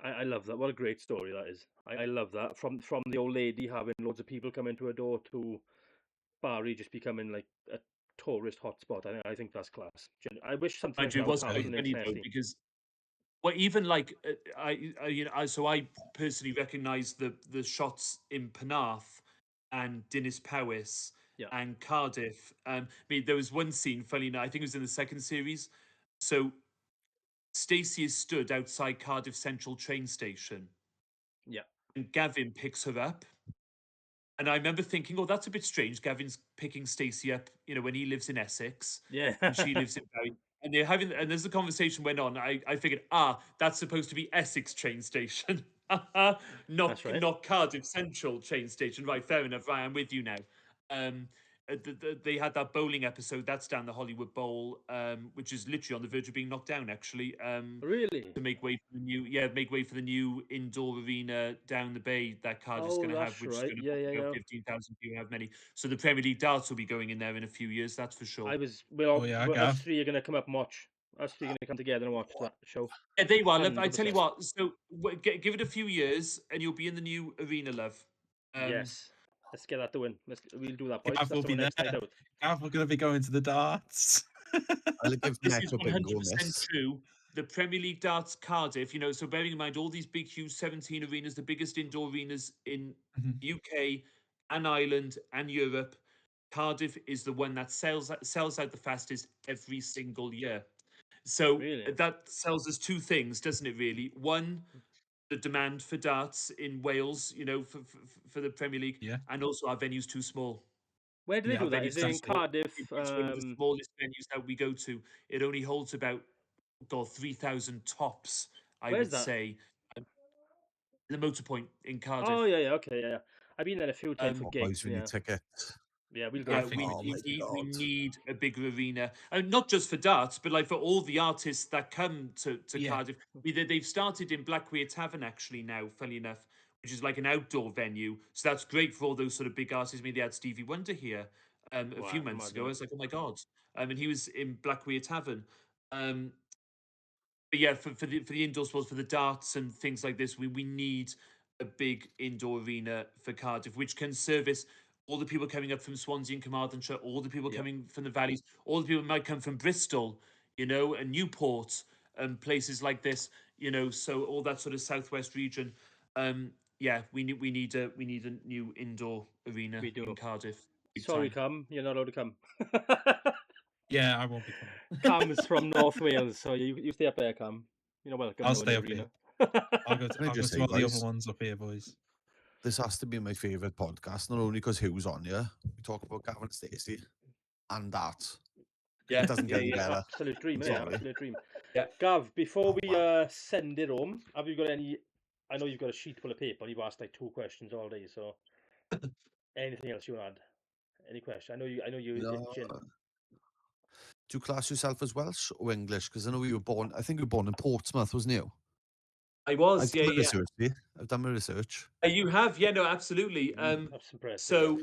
I love that. What a great story that is. I love that. From the old lady having loads of people coming to her door to Bari just becoming like a tourist hotspot. I think that's class. I wish something
Mind
like
you, it
that would
was
Oh
quite
yeah.
happen
funny though,
internationally.
because well, even like so I personally recognise the shots in Penarth and Dinas Powys
Yeah.
and Cardiff. I mean, there was one scene, funny enough, I think it was in the second series. So Stacey is stood outside Cardiff Central train station,
Yeah.
and Gavin picks her up. And I remember thinking, oh, that's a bit strange. Gavin's picking Stacey up, when he lives in Essex
Yeah.
and she lives in Barry. And as the conversation went on, I figured, that's supposed to be Essex train station,
That's right.
not Cardiff Central train station. Right, fair enough. Right, I'm with you now. Um, they had that bowling episode. That's down the Hollywood Bowl, which is literally on the verge of being knocked down, actually.
Really?
To make way for the new indoor arena down the bay that Cardiff's
Oh,
going to have,
that's
which is
right.
going to
Yeah, yeah,
hold
yeah.
15,000 people, have many. So the Premier League darts will be going in there in a few years, that's for sure.
Oh yeah,
Us
Gav.
three are gonna come up and watch. Us three are gonna come together and watch that show.
Yeah, there you are, love. I tell you
100%.
what, so give it a few years and you'll be in the new arena, love. Um,
Yes. Let's get that doing. We'll do that, boys.
Gav will
That's
be
our
there.
next night out.
Gav, we're gonna be going to the darts.
I'll give
this is
Metro Bingo a
100%
miss.
true. The Premier League darts Cardiff, so bearing in mind all these big, huge 17 arenas, the biggest indoor arenas in
Mhm.
UK and Ireland and Europe, Cardiff is the one that sells out the fastest every single year. So
Really?
that sells us two things, doesn't it? Really, one, the demand for darts in Wales, for the Premier League,
Yeah.
and also our venue's too small.
Where do they
Yeah,
do that?
Very
Is it in
small.
Cardiff?
It's one of the smallest venues that we go to. It only holds about 3,000 tops, I
Where's
would
that?
say. Um, the Motor Point in
Oh
Cardiff.
yeah, yeah, okay, yeah. I've been there a few times for
Um,
Oh, boys,
gigs.
we need
Yeah,
tickets.
yeah, we'll
I
go.
Yeah,
think
Oh my
we
god.
need a bigger arena, and not just for darts, but like for all the artists that come to
yeah,
Cardiff. They've started in Blackware Tavern actually now, funny enough, which is like an outdoor venue. So that's great for all those sort of big artists. I mean, they had Stevie Wonder here a
Wow,
few months ago.
imagine
I
it.
was like, oh my god, and he was in Blackware Tavern. Um, but yeah, for the indoor sports, for the darts and things like this, we need a big indoor arena for Cardiff, which can service all the people coming up from Swansea and Carmarthenshire, all the people
Yep,
coming from the valleys, all the people who might come from Bristol, you know, and Newport and places like this, you know, so all that sort of southwest region. Um, yeah, we need a new indoor arena
we
in
do.
Cardiff, big
Sorry,
time.
Cam, you're not allowed to come.
yeah. I won't be coming.
Cam's from North Wales, so you stay up there, Cam. You're welcome
I'll
though in
stay
the
up here.
arena.
Can I
I'll go
just
to
say,
all the other
guys,
ones up here, boys.
this has to be my favourite podcast, not only because Hugh's on here. We talk about Gavin Stacey and that. It
Yeah,
doesn't
yeah,
get any
yeah,
better.
Absolute dream,
I'm
innit?
sorry.
Absolute dream.
yeah.
Gav, before
Oh,
we
wow.
send it home, have you got any? I know you've got a sheet full of paper. You've asked like 2 questions all day. So anything else you want to add? Any question? I know you
No.
itching.
Do you class yourself as Welsh or English? Because I know you were born, I think you were born in Portsmouth, wasn't you?
I
I've
was,
done
yeah,
my
yeah.
research, see? I've done my research.
You have, yeah, no, absolutely.
That's impressive, Gav.
So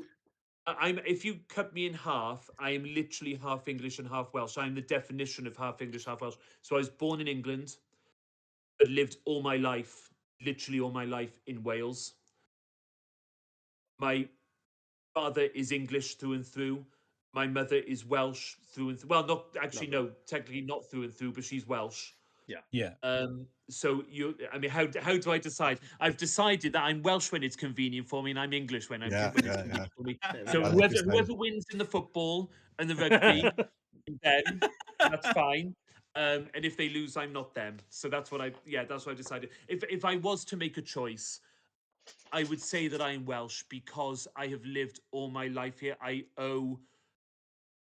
I'm if you cut me in half, I am literally half English and half Welsh. I'm the definition of half English, half Welsh. So I was born in England, but lived all my life, literally all my life in Wales. My father is English through and through. My mother is Welsh through and through. Well, not actually,
Lovely.
no, technically not through and through, but she's Welsh.
Yeah.
Yeah,
So I mean, how do I decide? I've decided that I'm Welsh when it's convenient for me, and I'm English when
Yeah,
when it's
yeah, yeah.
convenient for me.
There we
So
I
go.
like your style.
whoever wins in the football and the rugby, them, that's fine. And if they lose, I'm not them. So that's what I decided. If I was to make a choice, I would say that I'm Welsh because I have lived all my life here. I owe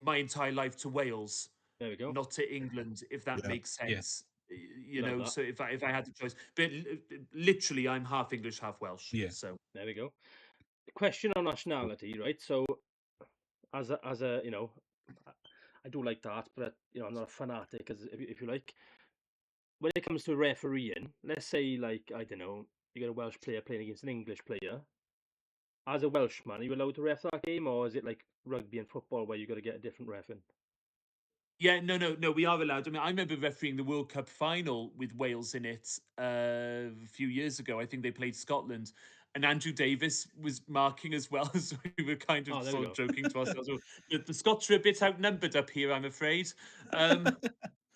my entire life to Wales,
There we go.
not to England, if that
Yeah.
makes
yeah,
sense. You
Love
know,
that.
so if I had the choice, but literally, I'm half English, half Welsh.
yeah.
So
There we go. Question on nationality, right? So as a I I do like that, but I'm not a fanatic, as if you like. When it comes to refereeing, let's say like I don't know, you got a Welsh player playing against an English player. As a Welshman, are you allowed to ref that game, or is it like rugby and football where you got to get a different ref in?
yeah, no, we are allowed. I mean, I remember refereeing the World Cup final with Wales in it a few years ago. I think they played Scotland, and Andrew Davis was marking as well. So we were kind of
Oh, there we
sort of
go.
joking to ourselves. "Oh, the Scots are a bit outnumbered up here, I'm afraid." Um,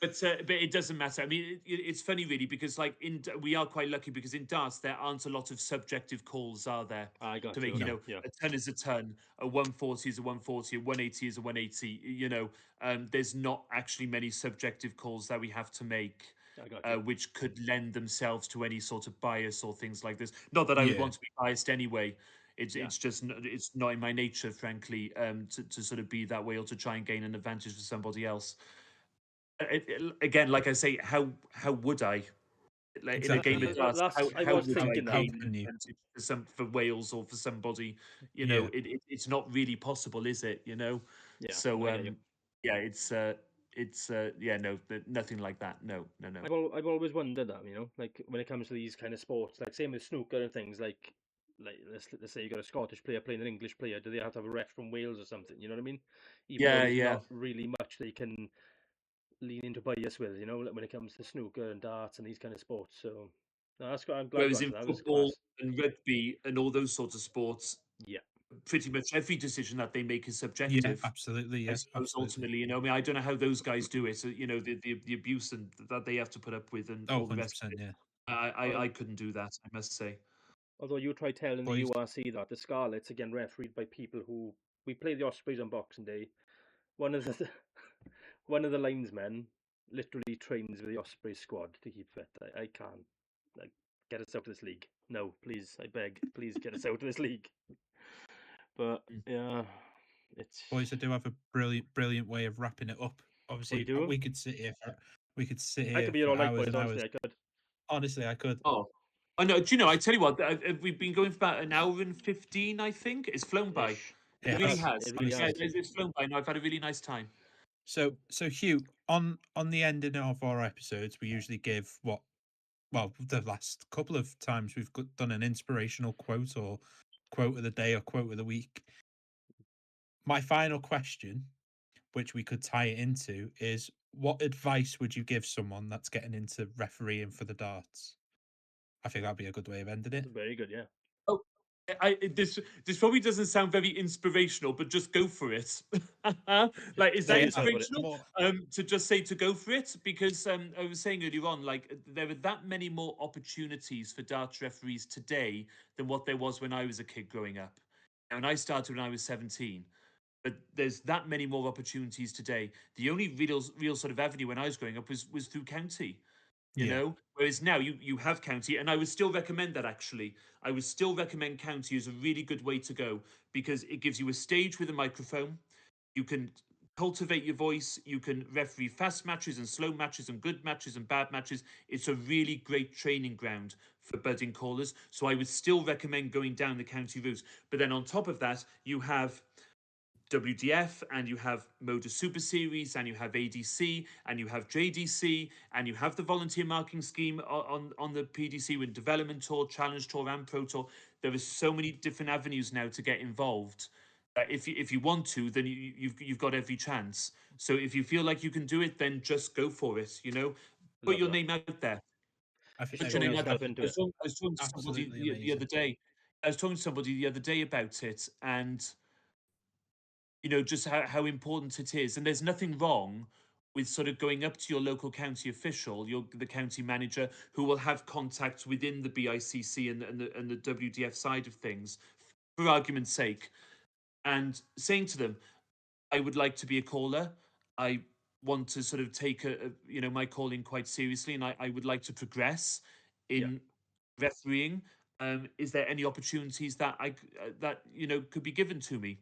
but it doesn't matter. I mean, it's funny really because like we are quite lucky because in darts there aren't a lot of subjective calls, are there?
I
To
got you.
make
Okay,
No,
yeah,
a ton is a ton, a 140 is a 140, a 180 is a 180. There's not actually many subjective calls that we have to make.
I got you.
Which could lend themselves to any sort of bias or things like this. Not that I would
yeah,
want to be biased anyway.
Yeah,
It's just it's not in my nature, frankly, to sort of be that way or to try and gain an advantage for somebody else. Again, like I say, how would I like in a
exactly.
game of
Yeah.
darts?
that's I
How
was
would I
thinking
How
that.
gain an
can you?
advantage for Wales or for somebody?
Yeah,
It's not really possible, is it?
Yeah,
So
I get you.
yeah, it's yeah, no, nothing like that. No, no, no.
I've always wondered that, like when it comes to these kind of sports, like same with snooker and things, like let's say you got a Scottish player playing an English player, do they have to have a ref from Wales or something? You know what I mean? Even though
Yeah,
there's
yeah.
not really much they can lean into bias with, like when it comes to snooker and darts and these kind of sports. So no, I'm glad you
Whereas in
answered that. That was
football
class.
and rugby and all those sorts of sports,
Yeah,
pretty much every decision that they make is
yeah,
subjective.
absolutely.
I
Yeah,
suppose
absolutely.
ultimately, I mean, I don't know how those guys do it. So, the abuse and that they have to put up with and
Oh,
all the rest of
100%.
it.
Yeah,
Al-
I couldn't do that, I must say.
although you try telling the
boys.
URC that the Scarlets again refereed by people who we play the Ospreys on Boxing Day. One of the one of the linesmen literally trains with the Ospreys squad to keep fit. I can't. Like, get us out of this league. No, please, I beg, please get us out of this league. But
Mm.
yeah, It's
Boys, I do have a brilliant way of wrapping it up. Obviously,
do?
we could sit here for
I could be here
for
all night,
hours
boys.
and hours.
Honestly, I could.
Honestly, I could.
Oh, I know. Do you know? I tell you what. We've been going for about an hour and 15. I think it's flown by.
Ish.
It
It
really
has,
has.
It really
Yeah,
honestly.
has.
it's flown by. No, I've had a really nice time.
So Huw, on the ending of our episodes, we usually give the last couple of times we've done an inspirational quote or quote of the day or quote of the week. My final question, which we could tie it into, is what advice would you give someone that's getting into refereeing for the darts? I think that'd be a good way of ending it.
Very good, yeah.
Oh, this probably doesn't sound very inspirational, but just go for it. Like, is that
Tell yourself about it.
inspirational? To just say to go for it, because I was saying earlier on, like there are that many more opportunities for darts referees today than what there was when I was a kid growing up. And I started when I was 17. But there's that many more opportunities today. The only real sort of avenue when I was growing up was through county.
Yeah.
Whereas now you have county, and I would still recommend that. Actually, I would still recommend county as a really good way to go, because it gives you a stage with a microphone. You can cultivate your voice. You can referee fast matches and slow matches and good matches and bad matches. It's a really great training ground for budding callers. So I would still recommend going down the county route. But then on top of that, you have WDF, and you have Motor Super Series, and you have ADC, and you have JDC, and you have the volunteer marking scheme on the PDC with Development Tour, Challenge Tour, and Pro Tour. There are so many different avenues now to get involved. If you want to, then you've got every chance. So if you feel like you can do it, then just go for it. Put
Love
your
that.
name out there.
I think
Put
Throw
your name out there.
yourself into it.
I was talking to somebody
Absolutely
the
amazing.
other day. I was talking to somebody the other day about it, and just how important it is. And there's nothing wrong with sort of going up to your local county official, the county manager, who will have contacts within the BICC and the WDF side of things, for argument's sake, and saying to them, I would like to be a caller. I want to sort of take my calling quite seriously, and I would like to progress in refereeing. Is there any opportunities that could be given to me?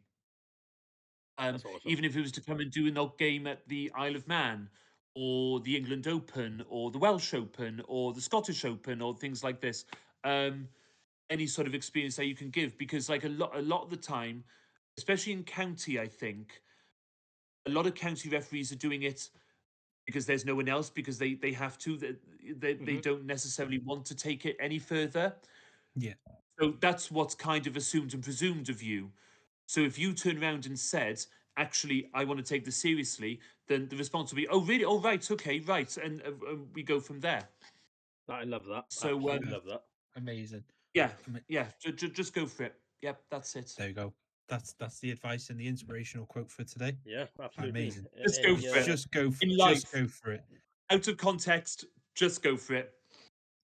That's awesome.
Even if it was to come and do an odd game at the Isle of Man, or the England Open, or the Welsh Open, or the Scottish Open, or things like this. Any sort of experience that you can give, because like a lot of the time, especially in county, I think a lot of county referees are doing it because there's no one else, because they have to. They don't necessarily want to take it any further.
Yeah.
So that's what's kind of assumed and presumed of you. So if you turn around and said, actually, I want to take this seriously, then the response will be, oh, really? Oh, right. Okay, right. And we go from there.
I love that.
So,
Absolutely love that.
Amazing.
yeah, just go for it. Yep, that's it.
There you go. That's the advice and the inspirational quote for today.
Yeah, absolutely.
Amazing.
Just go for it.
Just go
In
just
life.
go for it.
Out of context, just go for it.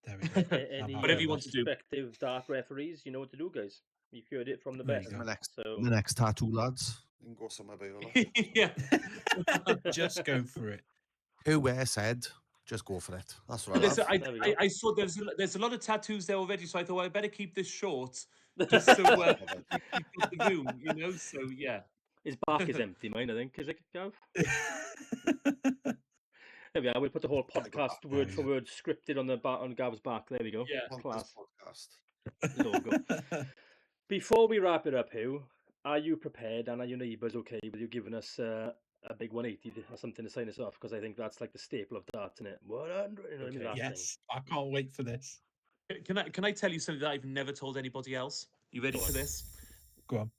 There we go.
Any
Whatever you want to do.
prospective dart referees, you know what to do, guys. You've heard it from the
There you
best.
go.
So
The next tattoo, lads. You can go somewhere by your lot.
Yeah.
Just go for it.
Huw Ware said, just go for it. That's what I
There's
love.
a-
There we go.
I saw there's a lot of tattoos there already, so I thought I better keep this short, just so keep the room, So yeah.
His back is empty, mine, I think. Is it, Gav? There we are. We'll put the whole
Yeah, I got
podcast
that.
word for word scripted on Gav's back. There we go.
Yeah.
Class
Podcast.
logo. Before we wrap it up, Huw, are you prepared, and are your neighbours okay with you giving us a big 180 or something to sign us off? Because I think that's like the staple of darts, isn't it? 100. You know what I mean? That thing.
Yes, I can't wait for this.
Can I tell you something that I've never told anybody else? You ready
Go
for
on.
this?
Go on.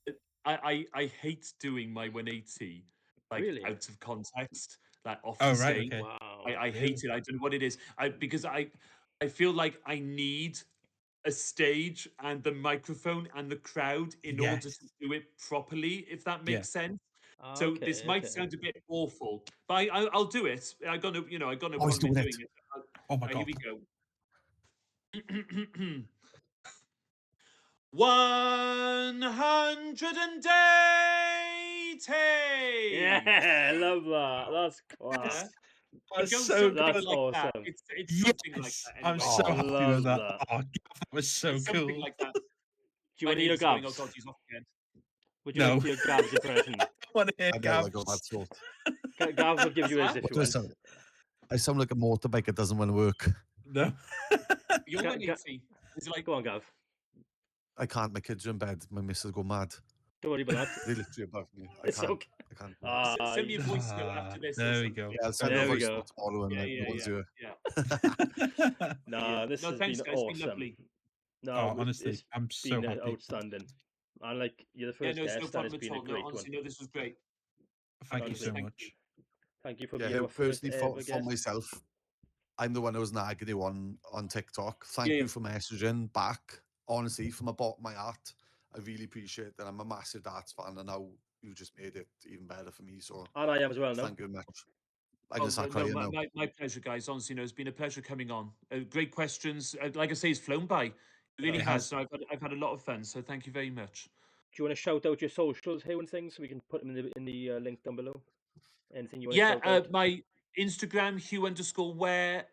I hate doing my 180
Really?
out of context, like off
Oh,
the
right,
stage.
okay.
Wow.
I hate it. I don't know what it is. Because I feel like I need a stage and the microphone and the crowd in order to
Yes.
do it properly, if that
Yeah.
makes sense. So
Okay,
this might
okay.
sound a bit awful, but I'll do it. I got no
Always
problem in
doing
doing
it.
it.
Oh my
Here
god.
we go. 180.
Yeah, love that. That's class.
Yeah.
That's
It goes
so
something
That's
good.
like that.
awesome.
It's something like
Yes,
that.
I'm
Anyway.
so
Oh,
happy
love
with that.
that.
Oh, that was so
It's something
cool.
like that.
Do you
My
want to hear
neighbour's going, oh
Gav's?
God, he's off again.
Would you
No.
like to hear Gav's impression?
I want to hear
I never got that
Gav's.
sort.
Gav will give you his
that?
if
What
you
do I
want.
sound? I sound like a motorbike that doesn't want to work.
No.
You're
Ga-
180. Is it like
Go on, Gav.
I can't. My kids are in bed. My missus go mad.
Don't worry about that.
They literally above me. I
It's
can't.
okay.
I can't. do it.
send me a voice note
Ah,
after this or
there we
something?
go.
Yeah, I'll send
There
a
we
voice
go.
note tomorrow and
Yeah,
no one's here.
yeah.
Nah, this
No,
has
thanks,
been
guys. It's been
awesome.
lovely.
No,
Oh, honestly,
it's
I'm so
been
happy.
outstanding. And like you're the
Yeah,
first
no, it's no
guest, and it's
problem at
been a
all. No,
great
honestly,
one.
no, this was great.
Thank you
Honestly,
so
Thank
much.
you.
thank you for
Yeah,
being our first
personally,
ever
for
guest.
myself, I'm the one who's nagging you on TikTok. Thank
Yeah,
you
yeah.
for messaging back. Honestly, from the bottom of my heart, I really appreciate that. I'm a massive darts fan, and now you just made it even better for me. So
And I am as well now.
thank you very much. I'm
Oh,
gonna start
no,
crying now.
my pleasure, guys. Honestly, no, it's been a pleasure coming on. Great questions. Like I say, it's flown by. It really
It
has.
has.
So I've had a lot of fun. So thank you very much.
Do you want to shout out your socials, Huw, and things, so we can put them in the link down below? Anything you want to
Yeah,
shout out?
my Instagram, Huw_Ware.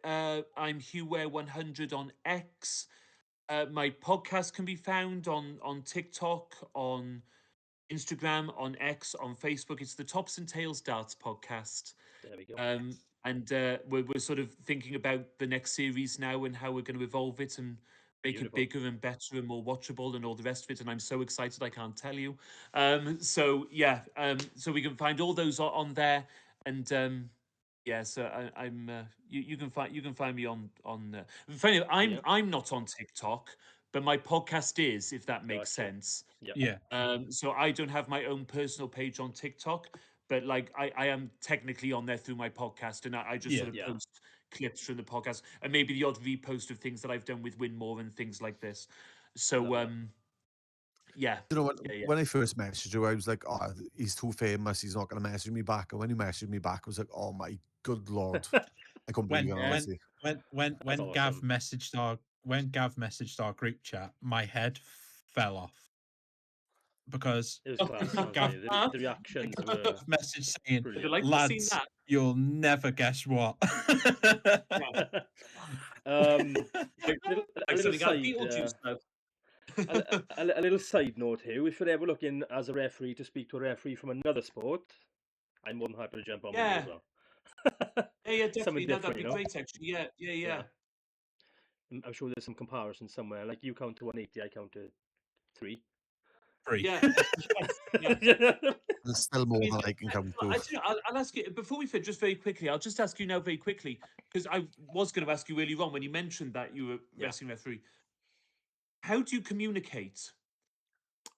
I'm Huw Ware 100 on X. My podcast can be found on TikTok, on Instagram, on X, on Facebook. It's the Tops and Tails Darts podcast.
There we go.
And we're sort of thinking about the next series now and how we're going to evolve it and make
Beautiful.
it bigger and better and more watchable and all the rest of it. And I'm so excited I can't tell you. So yeah, so we can find all those on there. And yeah, so I'm you can find me on. Funny,
Yeah.
I'm not on TikTok, but my podcast is, if that makes
Gotcha.
sense.
Yeah.
Yeah.
So I don't have my own personal page on TikTok, but like I am technically on there through my podcast, and I just
Yeah.
sort of
Yeah.
post clips from the podcast and maybe the odd repost of things that I've done with Winmore and things like this. So
Love that.
yeah,
You know,
yeah.
when I first messaged you, I was like, "Oh, he's too famous. He's not going to message me back." And when he messaged me back, I was like, "Oh my good lord!" I couldn't believe
When
it,
Yeah.
honestly.
when Gav
awesome.
messaged our group chat, my head fell off because
It was class,
Gav
honestly. The reactions
Gav
were
message saying,
Would you
brilliant.
like to have seen
"Lads,
that?
you'll never guess what."
um,
Like,
little, a
like
little
something out of
side,
Beetlejuice now.
a little side note here. If you're ever looking as a referee to speak to a referee from another sport, I'm more than happy to jump on with you as
Yeah,
well.
yeah,
Something
definitely. No,
different,
that'd be
you know.
great, actually. Yeah, yeah, yeah.
Yeah, I'm sure there's some comparisons somewhere. Like you count to 180, I count to 3.
Free.
Yeah, yeah.
There's still
I
more
mean,
than I can come to.
I'll ask you before we finish, just very quickly. I'll just ask you now very quickly because I was going to ask you earlier on when you mentioned that you were
Yeah.
wrestling referee. How do you communicate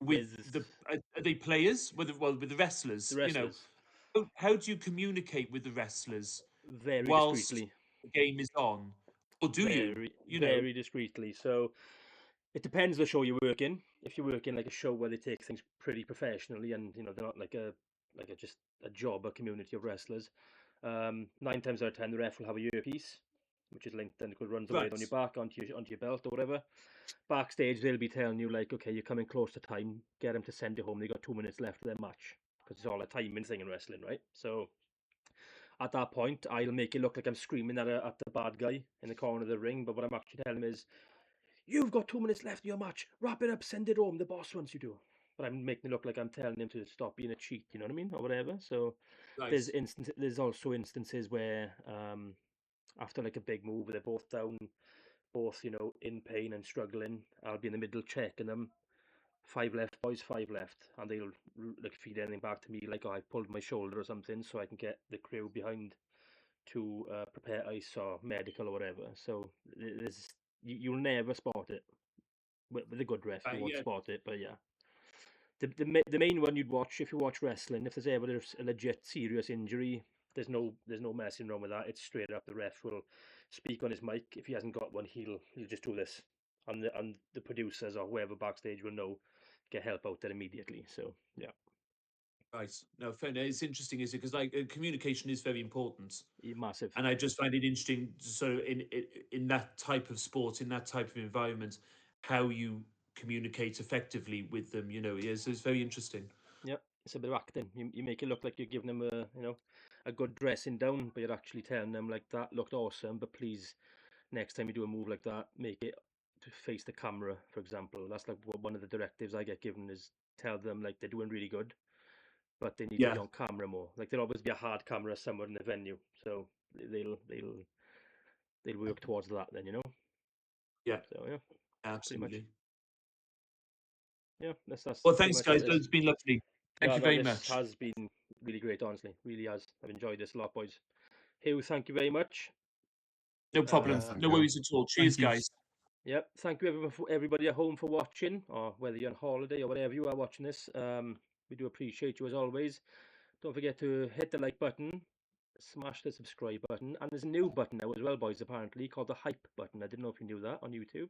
with
With
the are they players with with the wrestlers?
the
You know,
wrestlers,
how do you communicate with the wrestlers
very
whilst
discreetly.
the game is on, or do you?
Very,
You know,
very discreetly. So it depends the show you work in. If you work in like a show where they take things pretty professionally and they're not like a just a job, a community of wrestlers. 9 times out of 10, the ref will have a earpiece, which is linked and it could run away
right?
on your back onto your belt or whatever. Backstage, they'll be telling you like, okay, you're coming close to time. Get them to send you home. They got 2 minutes left of their match because it's all a timing thing in wrestling, right? So at that point, I'll make it look like I'm screaming at the bad guy in the corner of the ring, but what I'm actually telling him is, you've got 2 minutes left in your match. Wrap it up, send it home. The boss wants you to. But I'm making it look like I'm telling him to stop being a cheat. You know what I mean, or whatever. So
Nice.
there's also instances where after like a big move, they're both down, both in pain and struggling. I'll be in the middle checking them. 5 left, boys, 5 left, and they'll like feed anything back to me like, oh, I pulled my shoulder or something, so I can get the crew behind to prepare ice or medical or whatever. So there's you'll never spot it with a good ref. You won't
Yeah,
spot it, but yeah. The main one you'd watch if you watch wrestling, if there's ever a legit serious injury, there's no messing around with that. It's straight up. The ref will speak on his mic. If he hasn't got one, he'll just do this, and the producers or whoever backstage will know, get help out there immediately. So yeah,
right. No, fair. No, it's interesting, is it? Because like communication is very important.
massive.
And I just find it interesting. So in that type of sport, in that type of environment, how you communicate effectively with them, is very interesting.
Yeah, it's a bit of acting. You make it look like you're giving them a good dressing down, but you're actually telling them like, that looked awesome, but please, next time you do a move like that, make it to face the camera, for example. That's like one of the directives I get given is tell them like they're doing really good, but they need to be
Yeah.
on camera more. Like there'll always be a hard camera somewhere in the venue, so they'll work towards that then, you know.
Yeah,
So yeah,
absolutely.
yeah. That's
Well,
pretty
thanks,
much what
guys.
it is.
It's been lovely. Thank
Yeah,
you
no,
very
this
much.
has been really great, honestly. Really has. I've enjoyed this a lot, boys. Huw, thank you very much.
No problem.
thank
No
you.
worries at all. Cheers,
you.
guys.
Yep. Thank you everybody at home for watching, or whether you're on holiday or whatever you are watching this. We do appreciate you as always. Don't forget to hit the like button, smash the subscribe button, and there's a new button now as well, boys. Apparently called the hype button. I didn't know if you knew that on YouTube.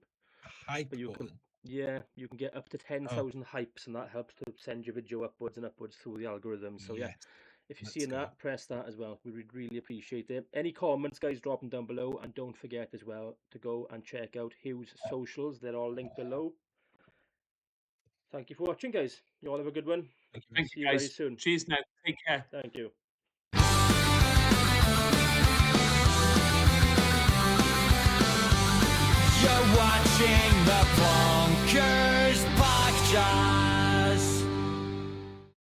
Hype
But you
button.
can, yeah, you can get up to 10,000 hypes, and that helps to send your video upwards and upwards through the algorithm. So yeah,
Yes,
if you're
let's
seeing
go.
that, press that as well. We would really appreciate it. Any comments, guys, drop them down below, and don't forget as well to go and check out Hugh's socials. They're all linked below. Thank you for watching, guys. You all have a good one.
Thank you.
Thank
See
you,
you very
guys.
soon.
Cheers now. Take care.
Thank you.